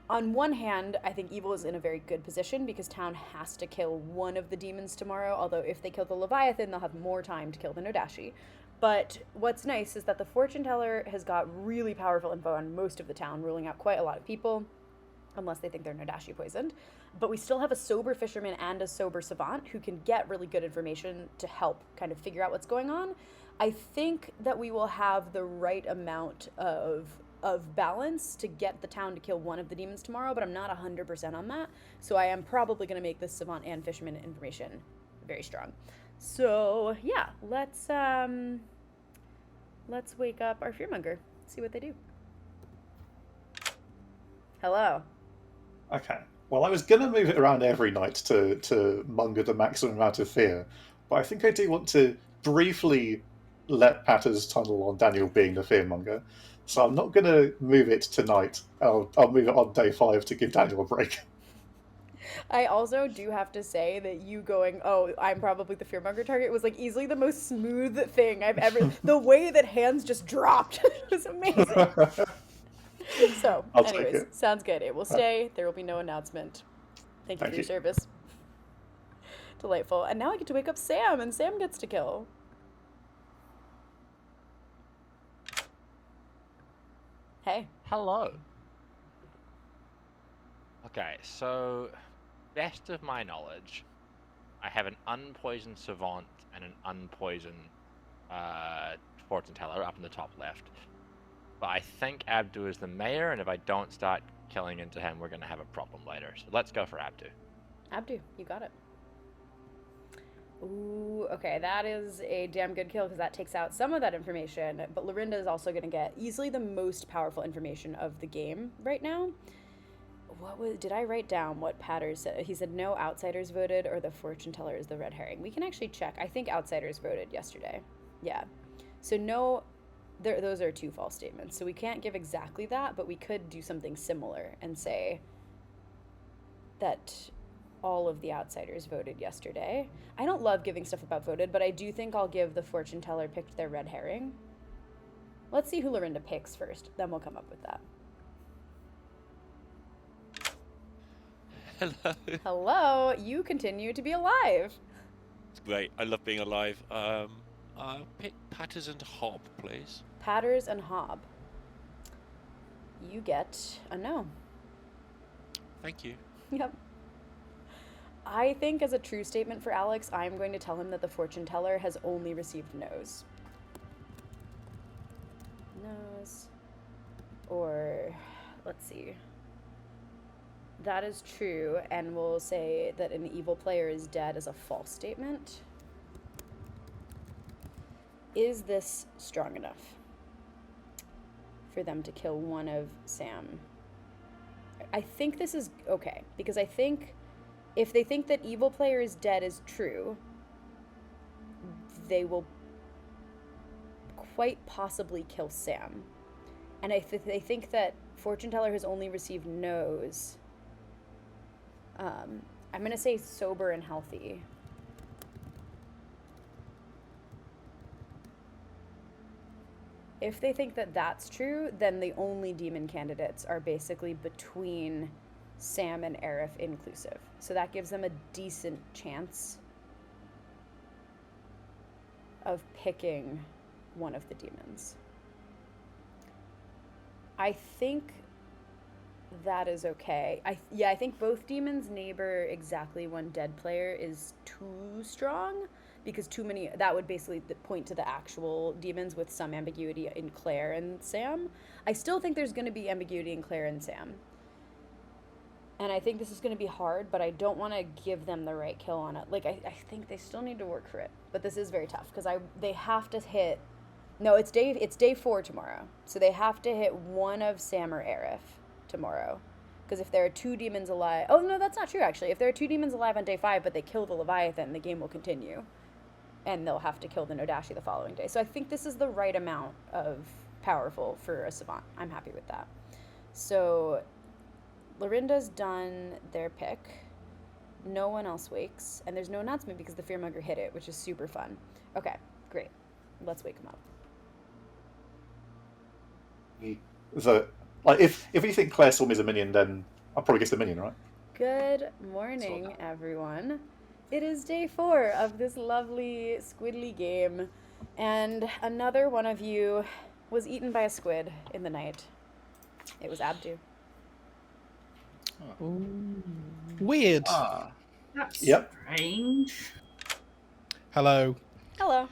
On one hand, I think Evil is in a very good position because Town has to kill one of the demons tomorrow, although if they kill the Leviathan, they'll have more time to kill the Nodashi. But what's nice is that the Fortune Teller has got really powerful info on most of the town, ruling out quite a lot of people, unless they think they're Nodashi poisoned. But we still have a sober fisherman and a sober savant who can get really good information to help kind of figure out what's going on. I think that we will have the right amount of balance to get the town to kill one of the demons tomorrow, but I'm not 100% on that. So I am probably going to make this savant and fisherman information very strong. So yeah, let's wake up our Fearmonger, see what they do. Hello. Okay. Well, I was going to move it around every night to monger the maximum amount of fear, but I think I do want to briefly let Patters tunnel on Daniel being the fearmonger. So I'm not going to move it tonight. I'll move it on day 5 to give Daniel a break. I also do have to say that you going, oh, I'm probably the Fearmonger target was like easily the most smooth thing I've ever. The way that hands just dropped was amazing. So, anyways, sounds good. It will stay. There will be no announcement. Thank you for your service. Delightful. And now I get to wake up Sam, and Sam gets to kill. Hey. Hello. Okay, so best of my knowledge, I have an unpoisoned savant and an unpoisoned fortune teller up in the top left. But I think Abdu is the mayor, and if I don't start killing into him, we're going to have a problem later. So let's go for Abdu. Abdu, you got it. Ooh, okay, that is a damn good kill because that takes out some of that information, but Lorinda is also going to get easily the most powerful information of the game right now. Did I write down what Patters said? He said no outsiders voted or the fortune teller is the red herring. We can actually check. I think outsiders voted yesterday. Yeah. So no, those are 2 false statements. So we can't give exactly that, but we could do something similar and say that all of the outsiders voted yesterday. I don't love giving stuff about voted, but I do think I'll give the fortune teller picked their red herring. Let's see who Lorinda picks first, then we'll come up with that. Hello. Hello, you continue to be alive. It's great. I love being alive. I'll pick Patters and Hob, please. Patters and Hob. You get a no. Thank you. Yep. I think as a true statement for Alex, I'm going to tell him that the fortune teller has only received no's. No's. Or, let's see. that is true, and we'll say that an evil player is dead as a false statement. Is this strong enough for them to kill one of Sam? I think this is okay, because I think if they think that evil player is dead is true, they will quite possibly kill Sam. And if they think that fortune teller has only received no's, I'm going to say sober and healthy. If they think that that's true, then the only demon candidates are basically between Sam and Aerith inclusive. So that gives them a decent chance of picking one of the demons. I think that is okay. I think both demons neighbor exactly one dead player is too strong, because too many, that would basically point to the actual demons with some ambiguity in Claire and Sam. I still think there's going to be ambiguity in Claire and Sam. And I think this is going to be hard, but I don't want to give them the right kill on it. Like, I think they still need to work for it. But this is very tough, because they have to hit... No, it's day 4 tomorrow. So they have to hit one of Sam or Aerith tomorrow. Because if there are 2 demons alive... Oh, no, that's not true, actually. If there are 2 demons alive on day 5, but they kill the Leviathan, the game will continue. And they'll have to kill the Nodashi the following day. So I think this is the right amount of powerful for a Savant. I'm happy with that. So Lorinda's done their pick. No one else wakes. And there's no announcement because the Fearmonger hit it, which is super fun. Okay, great. Let's wake him up. So, like, if you think Claire saw me as a minion, then I'll probably guess the minion, right? Good morning, everyone. It is day 4 of this lovely squidly game, and another one of you was eaten by a squid in the night. It was Abdu. Oh. Weird. That's Yep. strange. Hello. Hello.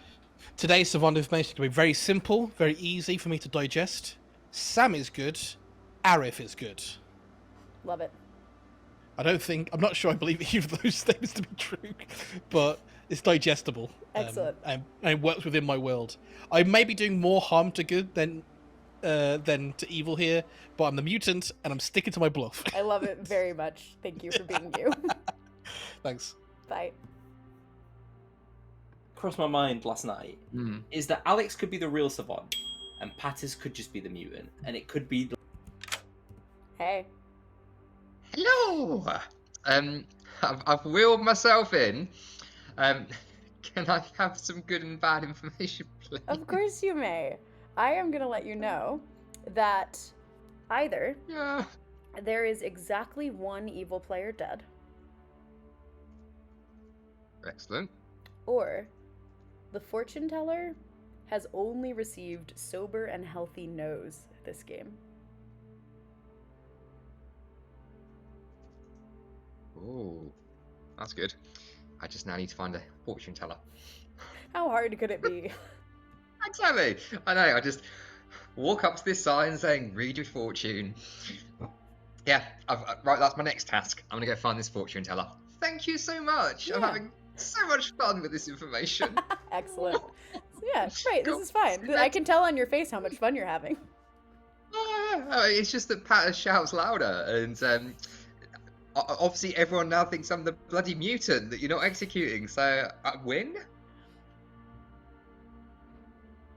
Today's Savant information is going to be very simple, very easy for me to digest. Sam is good. Aerith is good. Love it. I'm not sure I believe either of those statements to be true, but it's digestible. Excellent. And it works within my world. I may be doing more harm to good than to evil here, but I'm the mutant and I'm sticking to my bluff. I love it very much. Thank you for being you. Thanks. Bye. Crossed my mind last night is that Alex could be the real Savant and Patters could just be the mutant, and it could be Hey. Hello. I've wheeled myself in. Can I have some good and bad information, please? Of course you may. I am going to let you know that either there is exactly 1 evil player dead, Excellent. or the fortune teller has only received sober and healthy no's this game. Ooh, that's good. I just now need to find a fortune teller. How hard could it be? Exactly. I know. I just walk up to this sign saying, "Read your fortune." Yeah. Right. That's my next task. I'm gonna go find this fortune teller. Thank you so much. I'm having so much fun with this information. Excellent. So yeah, great. This is fine. I can tell on your face how much fun you're having. It's just that Patter shouts louder, and obviously everyone now thinks I'm the bloody mutant that you're not executing. So I win.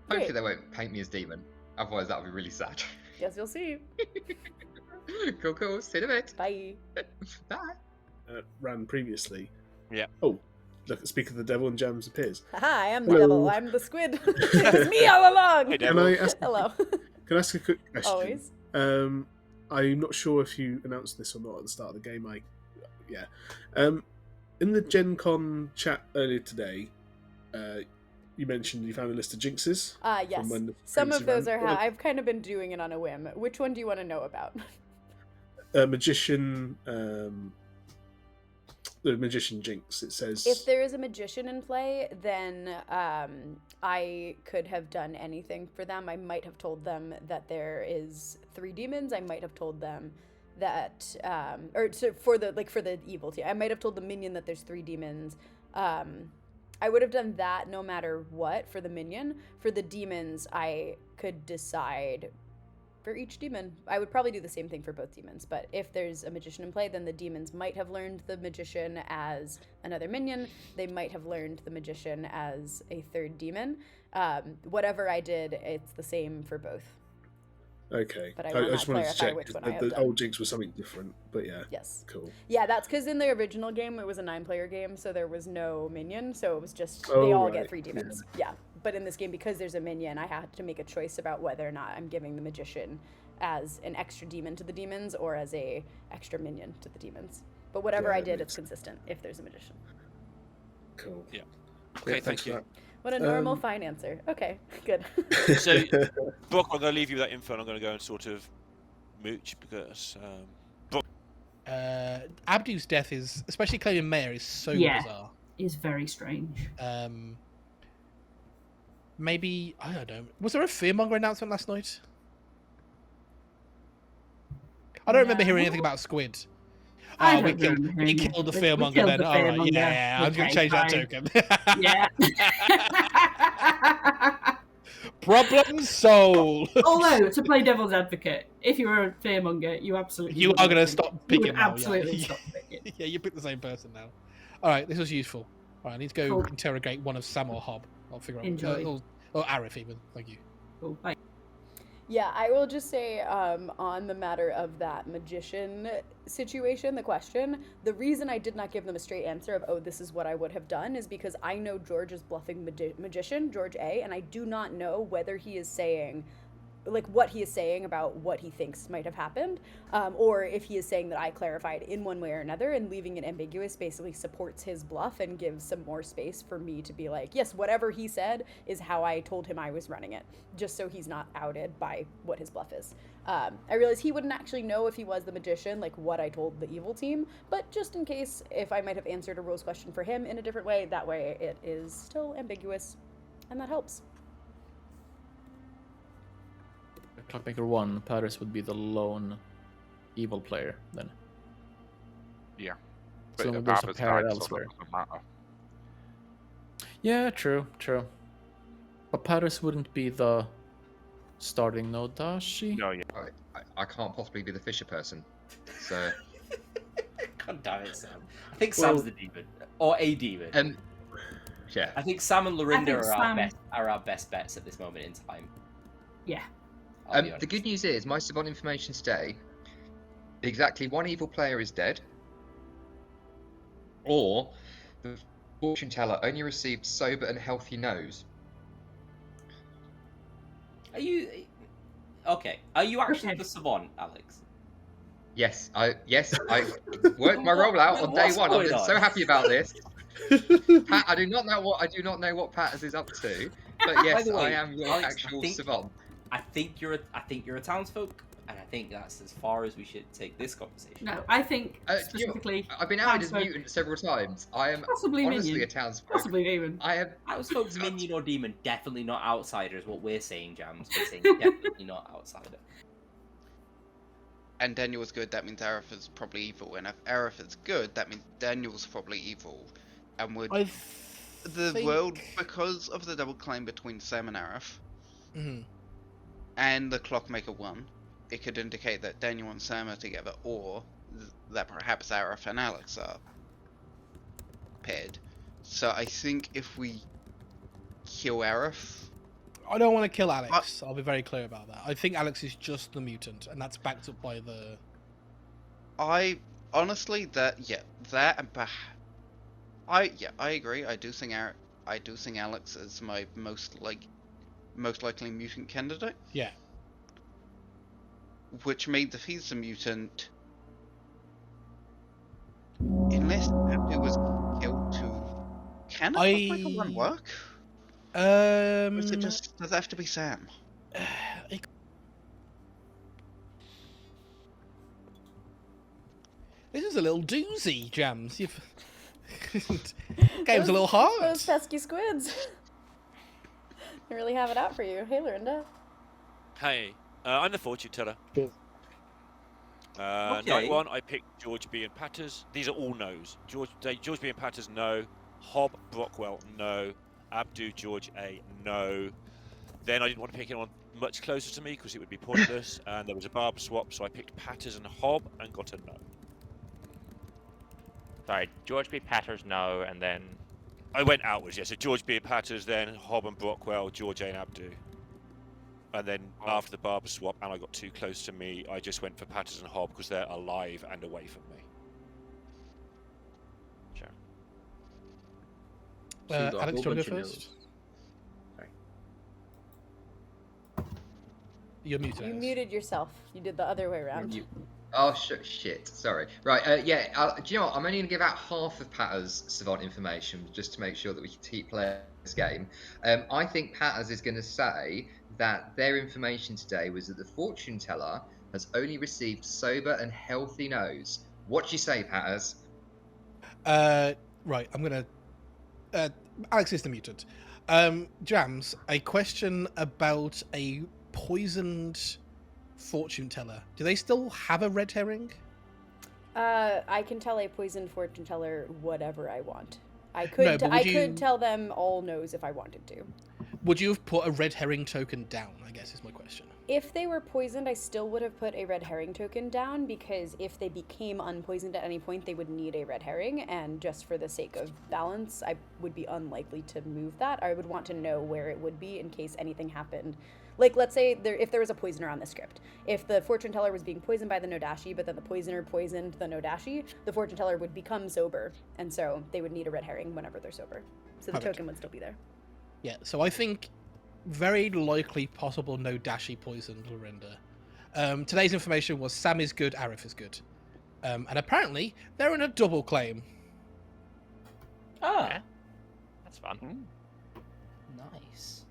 Hopefully they won't paint me as demon. Otherwise that would be really sad. Guess you'll see. Cool. See you in a bit. Bye. Bye. Ran previously. Yeah. Oh, look, speak of the devil and Jams appears. Haha, I am the Hello. devil. I'm the squid. It was me all along. Hey, Can devil. I ask? Hello. Can I ask a quick question? Always. I'm not sure if you announced this or not at the start of the game. In the Gen Con chat earlier today, you mentioned you found a list of jinxes. Yes. from when the Some of previous those are round. I've kind of been doing it on a whim. Which one do you want to know about? Magician, the magician jinx. It says If there is a magician in play, then I could have done anything for them. I might have told them that there is 3 demons. I might have told them that or so for the evil team. I might have told the minion that there's 3 demons. I would have done that no matter what for the minion. For the demons, I could decide for each demon. I would probably do the same thing for both demons, but if there's a magician in play, then the demons might have learned the magician as another minion. They might have learned the magician as a 3rd demon. Whatever I did, it's the same for both. Okay. But I I will not just wanted to clarify check. which one I have The done. old Jinx was something different, but yeah. Yes. Cool. Yeah, that's because in the original game it was a 9-player game, so there was no minion, so it was just they Oh, all right. get 3 demons. Yeah. But in this game, because there's a minion, I had to make a choice about whether or not I'm giving the magician as an extra demon to the demons or as a extra minion to the demons. But whatever Yeah, I that did, makes it's consistent if there's a magician. Cool. Yeah. Yeah, Okay, thanks thank for you. that. What a normal fine answer. Okay, good. So, Brock, I'm going to leave you with that info, and I'm going to go and sort of mooch because. Abdu's death is, especially claiming Mayor, is so Yeah. bizarre. Is very strange. Maybe, I don't know. Was there a fearmonger announcement last night? I don't remember hearing anything about squid. I Oh, we don't killed, remember we hearing killed the it. We fearmonger killed then. the All right, fearmonger. yeah. I was going to Okay, change that fine. token. Yeah. Problem solved. Although, to play devil's advocate, if you were a fearmonger, you absolutely You are going to stop You picking would now. absolutely Yeah. stop picking. Yeah, you picked the same person now. All right, this was useful. All right, I need to go Cool. interrogate one of Sam or Hob. I'll figure out. Enjoy. Or Arif even. Thank you. Cool. Bye. Yeah, I will just say on the matter of that magician situation, the question, the reason I did not give them a straight answer of, oh, this is what I would have done is because I know George is bluffing magician, George A, and I do not know whether he is saying, like what he is saying about what he thinks might have happened, or if he is saying that I clarified in one way or another, and leaving it ambiguous basically supports his bluff and gives some more space for me to be like, yes, whatever he said is how I told him I was running it, just so he's not outed by what his bluff is. I realize he wouldn't actually know if he was the magician, like what I told the evil team, but just in case, if I might have answered a rules question for him in a different way, that way it is still ambiguous, and that helps. Clockmaker 1, Paris would be the lone evil player then. Yeah. So But there's a Barbara's pair died, so that elsewhere. doesn't matter. Yeah, true. But Paris wouldn't be the starting node, does she? No, yeah. I can't possibly be the Fisher person. So. God damn it, Sam. I think Sam's the demon. Or a demon. Yeah. I think Sam and Lorinda think Sam- are our best bets at this moment in time. Yeah. I'll be The honest. good news is, my Savant information today, exactly 1 evil player is dead, or the fortune teller only received sober and healthy no's. Are you... Okay. Are you actually Okay. the savant, Alex? Yes, I worked my role out on day What's 1. I'm going on? so happy about this. Pat, I do not know what Pat is up to, but yes, the way, I am your Alex, actual savant. I think you're a townsfolk, and I think that's as far as we should take this conversation. No, I think You know, specifically. I've been outed as townsfolk- mutant several times. I am Possibly honestly minion. a townsfolk. Possibly demon. I am. Townsfolk's minion or demon, definitely not outsider, is what we're saying, Jams. We're saying definitely not outsider. And Daniel's good, that means Aretha's probably evil. And if Aretha's good, that means Daniel's probably evil. And would the world, because of the double claim between Sam and Areth, and the Clockmaker 1, it could indicate that Daniel and Sam are together, or that perhaps Areth and Alex are paired. So I think if we kill Areth, I don't want to kill Alex. I'll be very clear about that. I think Alex is just the mutant, and that's backed up by the. I honestly I agree. I do think Alex is my most likely mutant candidate. Yeah. Which means if he's a mutant, unless Abdu was killed can a Clockmaker 1 work? Or is it just, does it have to be Sam? This is a little doozy, Jams. Game's a little hard. Those pesky squids. They really have it out for you. Hey, Lorinda. Hey, I'm the fortune teller. Okay. Night 1, I picked George B and Patters. These are all no's. George B and Patters, no. Hob, Brockwell, no. Abdu, George A, no. Then I didn't want to pick anyone much closer to me because it would be pointless. And there was a barb swap, so I picked Patters and Hob and got a no. Sorry, George B. Patters, no, and then... I went outwards, yeah. So George B and Patters, then Hob and Brockwell, George A and Abdu. And then after the barber swap, and I got too close to me, I just went for Patters and Hob because they're alive and away from me. Sure. So you got a Alex, whole do you want to bunch go of first? no's. Sorry. You're muted. You Alex. muted yourself. You did the other way around. Oh, shit. Sorry. Right, do you know what? I'm only going to give out half of Patter's savant information just to make sure that we can keep playing this game. I think Patters is going to say that their information today was that the fortune teller has only received sober and healthy no's. What do you say, Patters? Right, I'm going to... Alex is the mutant. Jams, a question about a poisoned... fortune teller. Do they still have a red herring? I can tell a poisoned fortune teller whatever I want. I could tell them all no's if I wanted to. Would you have put a red herring token down, I guess is my question. If they were poisoned, I still would have put a red herring token down, because if they became unpoisoned at any point, they would need a red herring, and just for the sake of balance, I would be unlikely to move that. I would want to know where it would be in case anything happened. Like, let's say if there was a poisoner on the script. If the fortune teller was being poisoned by the Nodashi, but then the poisoner poisoned the Nodashi, the fortune teller would become sober, and so they would need a red herring whenever they're sober. So the token would still be there. Yeah, so I think very likely possible Nodashi poisoned Lorinda. Today's information was Sam is good, Arif is good. And apparently, they're in a double claim. Ah, Yeah. That's fun. nice.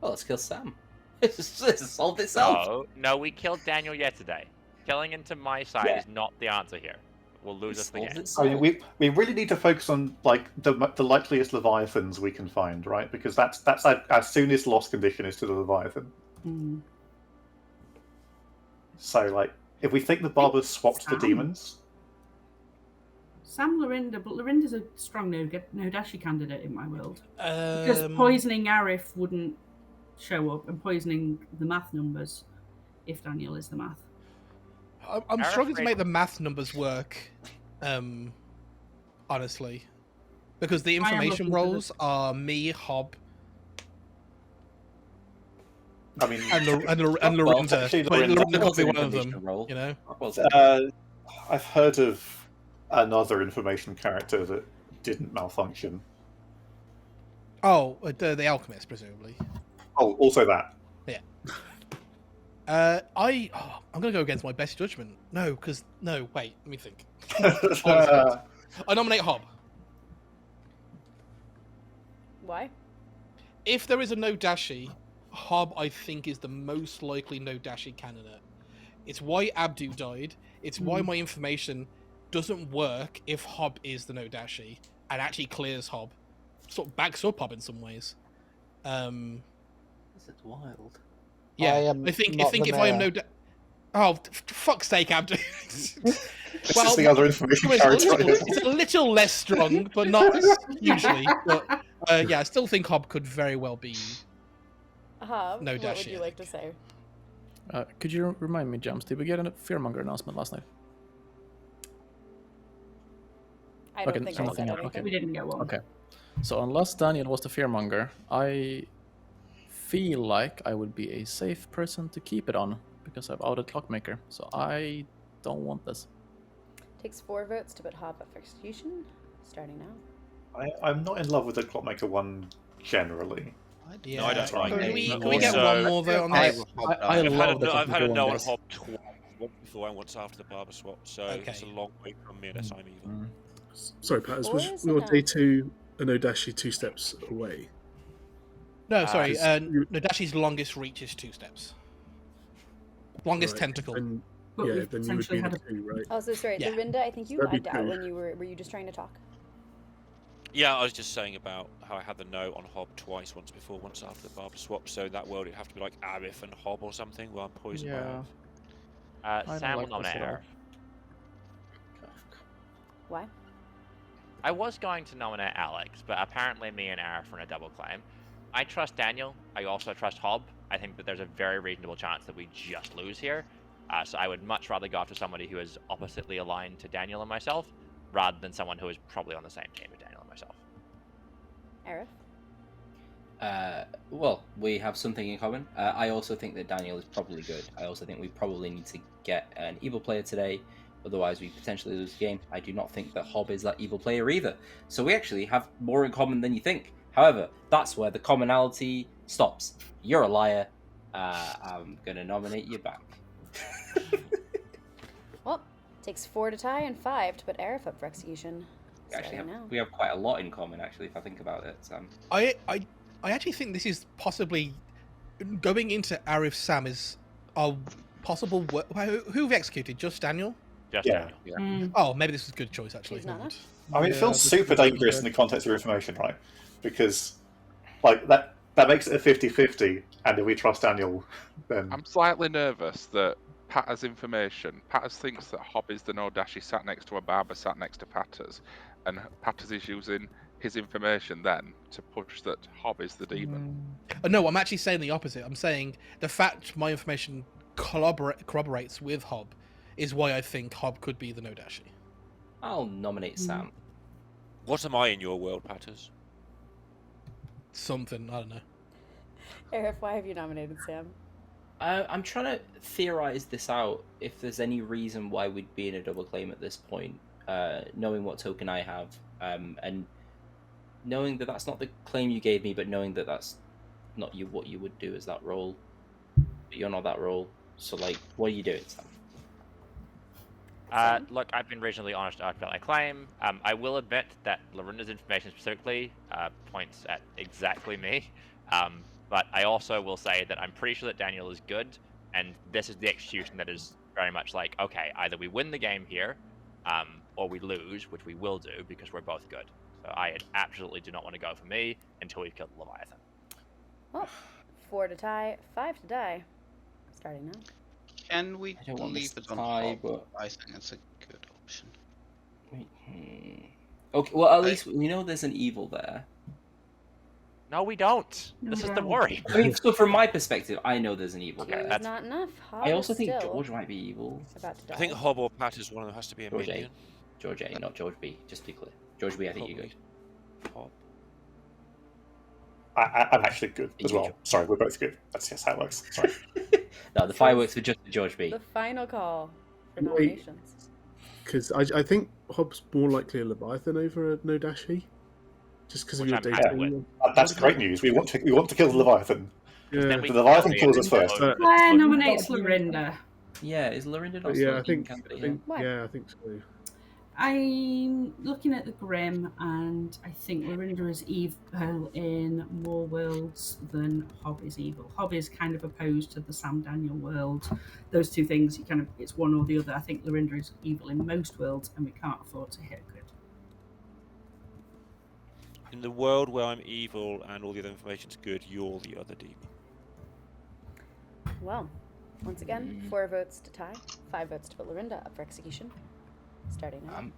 Well, let's kill Sam. This has solved itself. No, we killed Daniel yesterday. Killing into my side is not the answer here. We'll lose us the game. I mean, we really need to focus on like the likeliest leviathans we can find, right? Because that's our soonest loss condition is to the leviathan. Mm. So like, if we think the barbers swapped the demons, Sam Lorinda, but Lorinda's a strong Nodashi candidate in my world. Because poisoning Arif wouldn't show up, and poisoning the math numbers if Daniel is the math. I'm struggling to make the math numbers work, honestly. Because the information rolls are me, Hob, I mean, and Lorinda. actually, But Lorinda could be one of them, Roll. you know? I've heard of another information character that didn't malfunction. Oh, the alchemist, presumably. Oh, also that. Yeah. I'm gonna go against my best judgment. No, wait, let me think. I nominate Hob. Why? If there is a Nodashi, Hob I think is the most likely Nodashi candidate. It's why Abdu died. It's why my information doesn't work if Hob is the Nodashi and actually clears Hob. Sort of backs up Hob in some ways. This is wild. Yeah, I think if I am oh, fuck's sake, Abdu. Well, is the other information character. It's a little less strong, but not hugely. But yeah, I still think Hob could very well be What would Nodashi. you like to say? Could you remind me, Jams, did we get a Fearmonger announcement last night? I don't Okay, think so I nothing said yet, anything. okay. We didn't go on. Okay. So unless Daniel was the Fearmonger, I feel like I would be a safe person to keep it on because I've outed Clockmaker. So I don't want this. Takes 4 votes to put Hob at execution. Starting now. I'm not in love with the Clockmaker one generally. Yeah. No, I don't like Can it. we Also, get one more vote on this? I love that I've had a no on this. Hob twice. Once before and once after the barber swap, so it's a long way from me unless I'm evil. Sorry, Patters, Or was is it your not? day 2 a Nodashi 2 steps away? No, sorry. you- Nodashi's longest reach is 2 steps. Longest Right, tentacle. Then, But yeah, we've then you would essentially be had the 2, right? Oh, so sorry, Yeah. Lorinda, I think you That'd be lagged out two. when you were you just trying to talk? Yeah, I was just saying about how I had the no on Hob twice, once before, once after the barber swap. So in that world, it'd have to be like Arif and Hob or something, where I'm poisoned by Yeah. Arif. don't Sam will like this nominate at all. Arif. Why? I was going to nominate Alex, but apparently me and Arif are in a double claim. I trust Daniel. I also trust Hob. I think that there's a very reasonable chance that we just lose here. So I would much rather go after somebody who is oppositely aligned to Daniel and myself, rather than someone who is probably on the same team as Daniel and myself. Arif? Well, we have something in common. I also think that Daniel is probably good. I also think we probably need to get an evil player today, otherwise we potentially lose the game. I do not think that Hob is that evil player either. So we actually have more in common than you think. However, that's where the commonality stops. You're a liar. I'm going to nominate you back. Well, takes 4 to tie and 5 to put Arif up for execution. We have quite a lot in common, actually, if I think about it. I actually think this is possibly going into Arif Sam is a possible. Who have we executed? Just Daniel? Just Daniel. Mm. Oh, maybe this is a good choice actually. I mean, it feels super dangerous in the context of information, right? Because, like, that makes it a 50-50, and if we trust Daniel, then... I'm slightly nervous that Pat has information. Patters thinks that Hob is the no dashi sat next to a barber sat next to Patters, and Patters is using his information then to push that Hob is the demon. No, I'm actually saying the opposite. I'm saying the fact my information corroborates with Hob is why I think Hob could be the no dashi. I'll nominate Sam. What am I in your world, Patters? Something, I don't know. Arif, why have you nominated Sam? I'm trying to theorize this out, if there's any reason why we'd be in a double claim at this point, knowing what token I have, and knowing that that's not the claim you gave me, but knowing that that's not what you would do as that role. But you're not that role, so, like, what are you doing, Sam? Look, I've been reasonably honest about my claim. I will admit that Lorinda's information specifically points at exactly me. But I also will say that I'm pretty sure that Daniel is good, and this is the execution that is very much like, okay, either we win the game here, or we lose, which we will do because we're both good. So I absolutely do not want to go for me until we've killed the Leviathan. Well, 4 to tie, 5 to die. Starting now. Can we I don't want leave this it on tie, Hob? but... I think it's a good option. Okay, well, at least we know there's an evil there. No, we don't. This is the worry. I mean, so from my perspective, I know there's an evil Two there. is not enough. Hob I also is think still George might be evil. about to die. I think Hob or Patters, one of them has to be a George minion. A. George A, not George B. Just to be clear. George B, I think you're good. Hob. I'm actually good as well. Sorry, we're both good. That's just how it works. Sorry. No, the fireworks were just George B. The final call for Wait. nominations. Because I think Hobbs more likely a Leviathan over a no dashi, just because of Which your I'm data. happy with. That's great news. We want to kill the Leviathan. Yeah, Then we The Leviathan can kills us first. Claire nominates Lorinda. Yeah, is Lorinda not yeah, still I a think, candidate? I think Why? yeah, I think so. I'm looking at the Grim, and I think Lorinda is evil in more worlds than Hob is evil. Hob is kind of opposed to the Sam Daniel world. Those two things, it's one or the other. I think Lorinda is evil in most worlds, and we can't afford to hit good. In the world where I'm evil and all the other information's good, you're the other demon. Well, once again, 4 votes to tie, 5 votes to put Lorinda up for execution. Starting now. I'm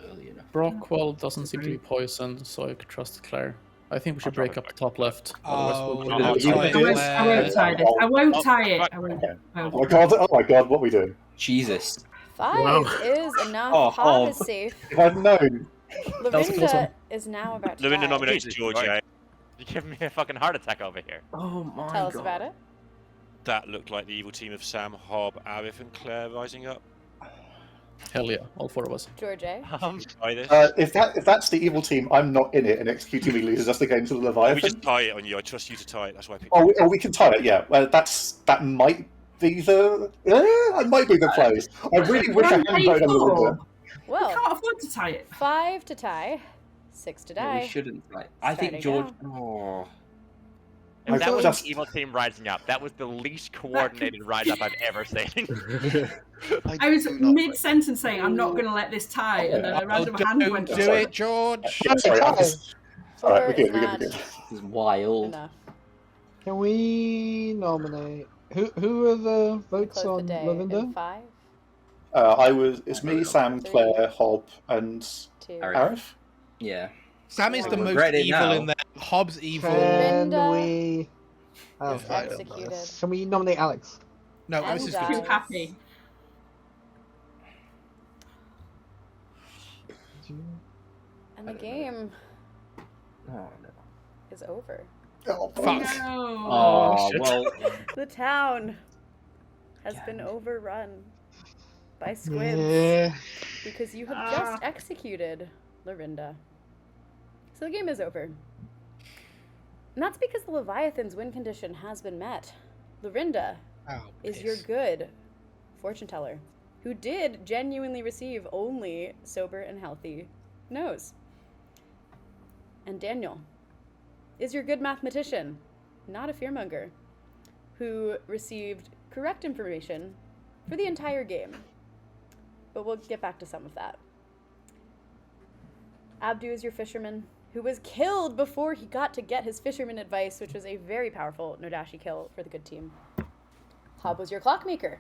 early enough. Brockwell doesn't seem to be poisoned, so I could trust Claire. I think we should break up the top left. Oh, Otherwise no, we'll it's lose. fine. I won't tie this. I won't tie it. I won't. Oh my god, what are we doing? Jesus. 5 Wow. is enough. Oh, Hob Hob. is safe. If I'd known. was a close one. Lorinda is now about to Lorinda die. nominates Jesus George Christ. A. You're giving me a fucking heart attack over here. Oh my Tell god. us about it. That looked like the evil team of Sam, Hob, Arif, and Claire rising up. Hell yeah, all 4 of us. George A. Try this. If that's the evil team, I'm not in it, and executing me loses us the game to the we Leviathan. just tie it on you. I trust you to tie it. That's why I picked Oh, we can tie it, yeah. Well, that might be the... I might be the place. I really wish I hadn't voted on Lorinda. We Well, can't afford to tie it. 5 to tie, 6 to Yeah, die. we shouldn't. Like, I think Starting George. Oh. If that I've was just- the evil team rising up, that was the least coordinated rise up I've ever seen. I was do not mid-sentence saying I'm not going to let this tie, and then a random hand Don't went do up. it, George. Yeah, sorry, I'm just... Four Alright, we're is good, we're good, not we're good. This is wild. enough. Can we nominate? Who are the We votes close the on day Lavender? in 5, It's me, Sam, Claire, Hob, and Two. Arif. Yeah. Sam is I the most regret it evil now. in there. Hobbs evil. Can Linda we? Oh, is I don't know executed. this. Can we nominate Alex? No, And this is dies. Too good. happy. And the game Oh, no. is over. Oh, Fuck. No. Oh, shit. well, The town has God. been overrun by squids Yeah. because you have just executed Lorinda. So the game is over. And that's because the Leviathan's win condition has been met. Lorinda Oh, is your piss. good fortune teller, who did genuinely receive only sober and healthy no's. And Daniel is your good mathematician, not a fearmonger, who received correct information for the entire game. But we'll get back to some of that. Abdu is your fisherman, who was killed before he got to get his fisherman advice, which was a very powerful Nodashi kill for the good team. Hob was your clockmaker,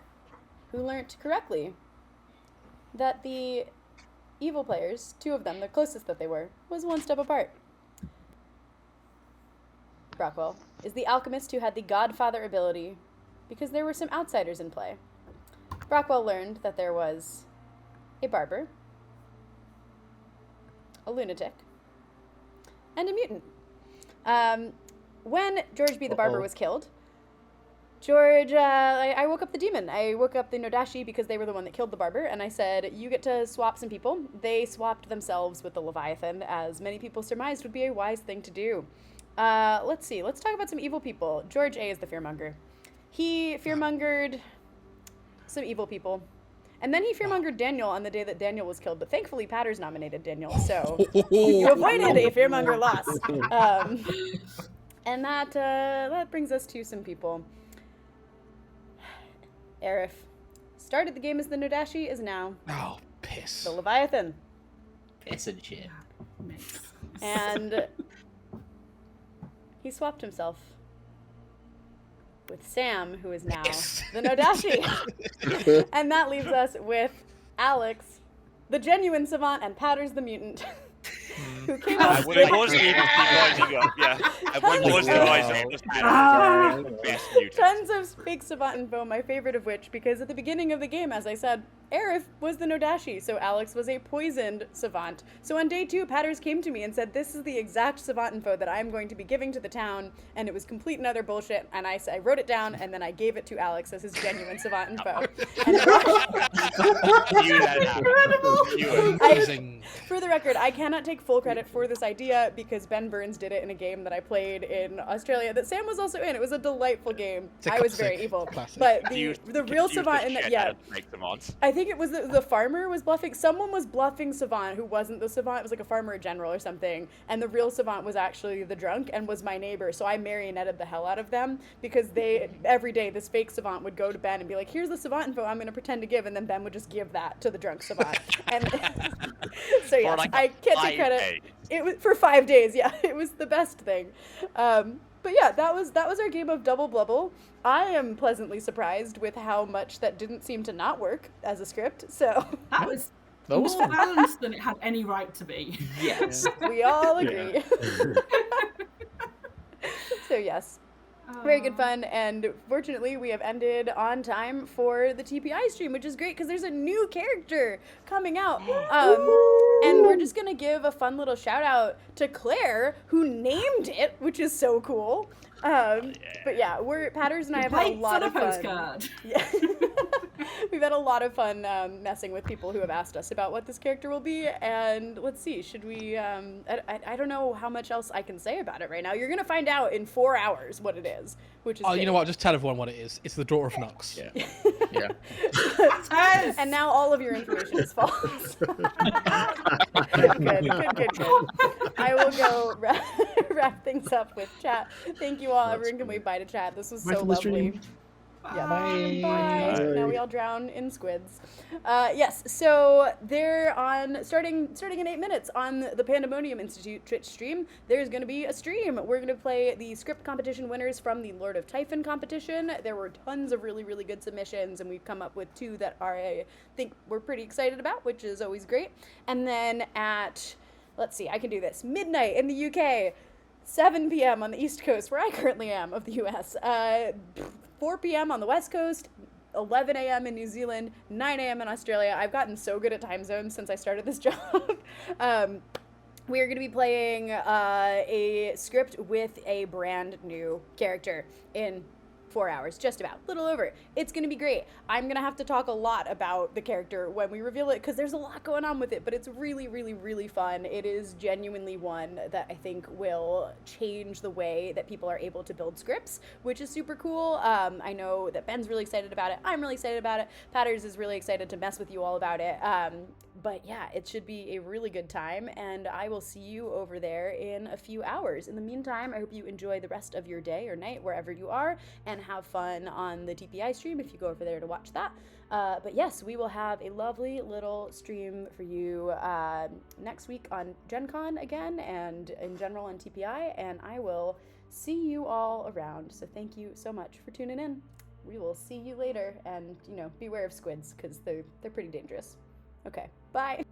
who learnt correctly that the evil players, two of them, the closest that they were, was one step apart. Brockwell is the alchemist who had the Godfather ability because there were some outsiders in play. Brockwell learned that there was a barber, a lunatic, and a mutant. When George B. the Barber was killed, George, I woke up the demon. I woke up the Nodashi because they were the one that killed the barber, and I said, you get to swap some people. They swapped themselves with the Leviathan, as many people surmised would be a wise thing to do. Let's see. Let's talk about some evil people. George A. is the fearmonger. He fearmongered some evil people. And then he fearmongered Daniel on the day that Daniel was killed, but thankfully Patters nominated Daniel, so you avoided a fearmonger loss. And that brings us to some people. Arif started the game as the Nodashi, is now Oh, piss. the Leviathan. piss and shit. And he swapped himself with Sam, who is now the Nodashi. And that leaves us with Alex, the genuine savant, and Patters the mutant, who came I up was with rising up, yeah. I was rising up. Best mutant. tons of fake savant info, my favorite of which, because at the beginning of the game, as I said, Arif was the Nodashi, so Alex was a poisoned savant. So on day 2, Patters came to me and said, this is the exact savant info that I'm going to be giving to the town, and it was complete and utter bullshit, and I wrote it down, and then I gave it to Alex as his genuine savant info. And Amazing. for the record, I cannot take full credit for this idea because Ben Burns did it in a game that I played in Australia that Sam was also in. It was a delightful game. It's a I was classic. very evil. Classic. But You the real confused savant the in that, shit yeah. out of fake savants. I think it was the farmer was bluffing. Someone was bluffing savant who wasn't the savant. It was like a farmer or general or something. And the real savant was actually the drunk and was my neighbor. So I marionetted the hell out of them because every day this fake savant would go to Ben and be like, here's the savant info I'm going to pretend to give. And then Ben would just give that to the drunk savant. And so yes, like I can't take 5 credit. days. It was for 5 days. Yeah, it was the best thing. But yeah, that was our game of Double Blubble. I am pleasantly surprised with how much that didn't seem to not work as a script. So That was That was more fun. balanced than it had any right to be. Yes. we all agree. So yes, very good fun, and fortunately we have ended on time for the TPI stream, which is great because there's a new character coming out. And we're just gonna give a fun little shout out to Claire, who named it, which is so cool. But yeah, Patters and I have had a Wait lot for of the fun. postcard. Yeah. We've had a lot of fun messing with people who have asked us about what this character will be, and let's see, should we, I don't know how much else I can say about it right now. You're gonna find out in 4 hours what it is, which is Oh, you big. know what? Just tell everyone what it is. It's the daughter of Nox. Yeah. Yeah. Yes! And now all of your information is false. Good. I will go wrap things up with chat. Thank you all. That's Everyone can great. wave bye to chat. This was Bye so from the lovely. stream. Yeah. Bye. Bye. Now we all drown in squids. Yes, so they're on starting in 8 minutes on the Pandemonium Institute Twitch stream. There's going to be a stream. We're going to play the script competition winners from the Lord of Typhon competition. There were tons of really, really good submissions, and we've come up with 2 that I think we're pretty excited about, which is always great. And then at, let's see, I can do this, midnight in the UK, 7 p.m. on the East Coast, where I currently am of the US, 4 p.m. on the West Coast, 11 a.m. in New Zealand, 9 a.m. in Australia. I've gotten so good at time zones since I started this job. We are going to be playing a script with a brand new character in 4 hours, just about, little over. It's gonna be great. I'm gonna have to talk a lot about the character when we reveal it, because there's a lot going on with it, but it's really, really, really fun. It is genuinely one that I think will change the way that people are able to build scripts, which is super cool. I know that Ben's really excited about it. I'm really excited about it. Patters is really excited to mess with you all about it. But yeah, it should be a really good time, and I will see you over there in a few hours. In the meantime, I hope you enjoy the rest of your day or night, wherever you are, and have fun on the TPI stream if you go over there to watch that. But yes, we will have a lovely little stream for you next week on Gen Con again, and in general on TPI, and I will see you all around. So thank you so much for tuning in. We will see you later, and beware of squids, because they're pretty dangerous. Okay, bye.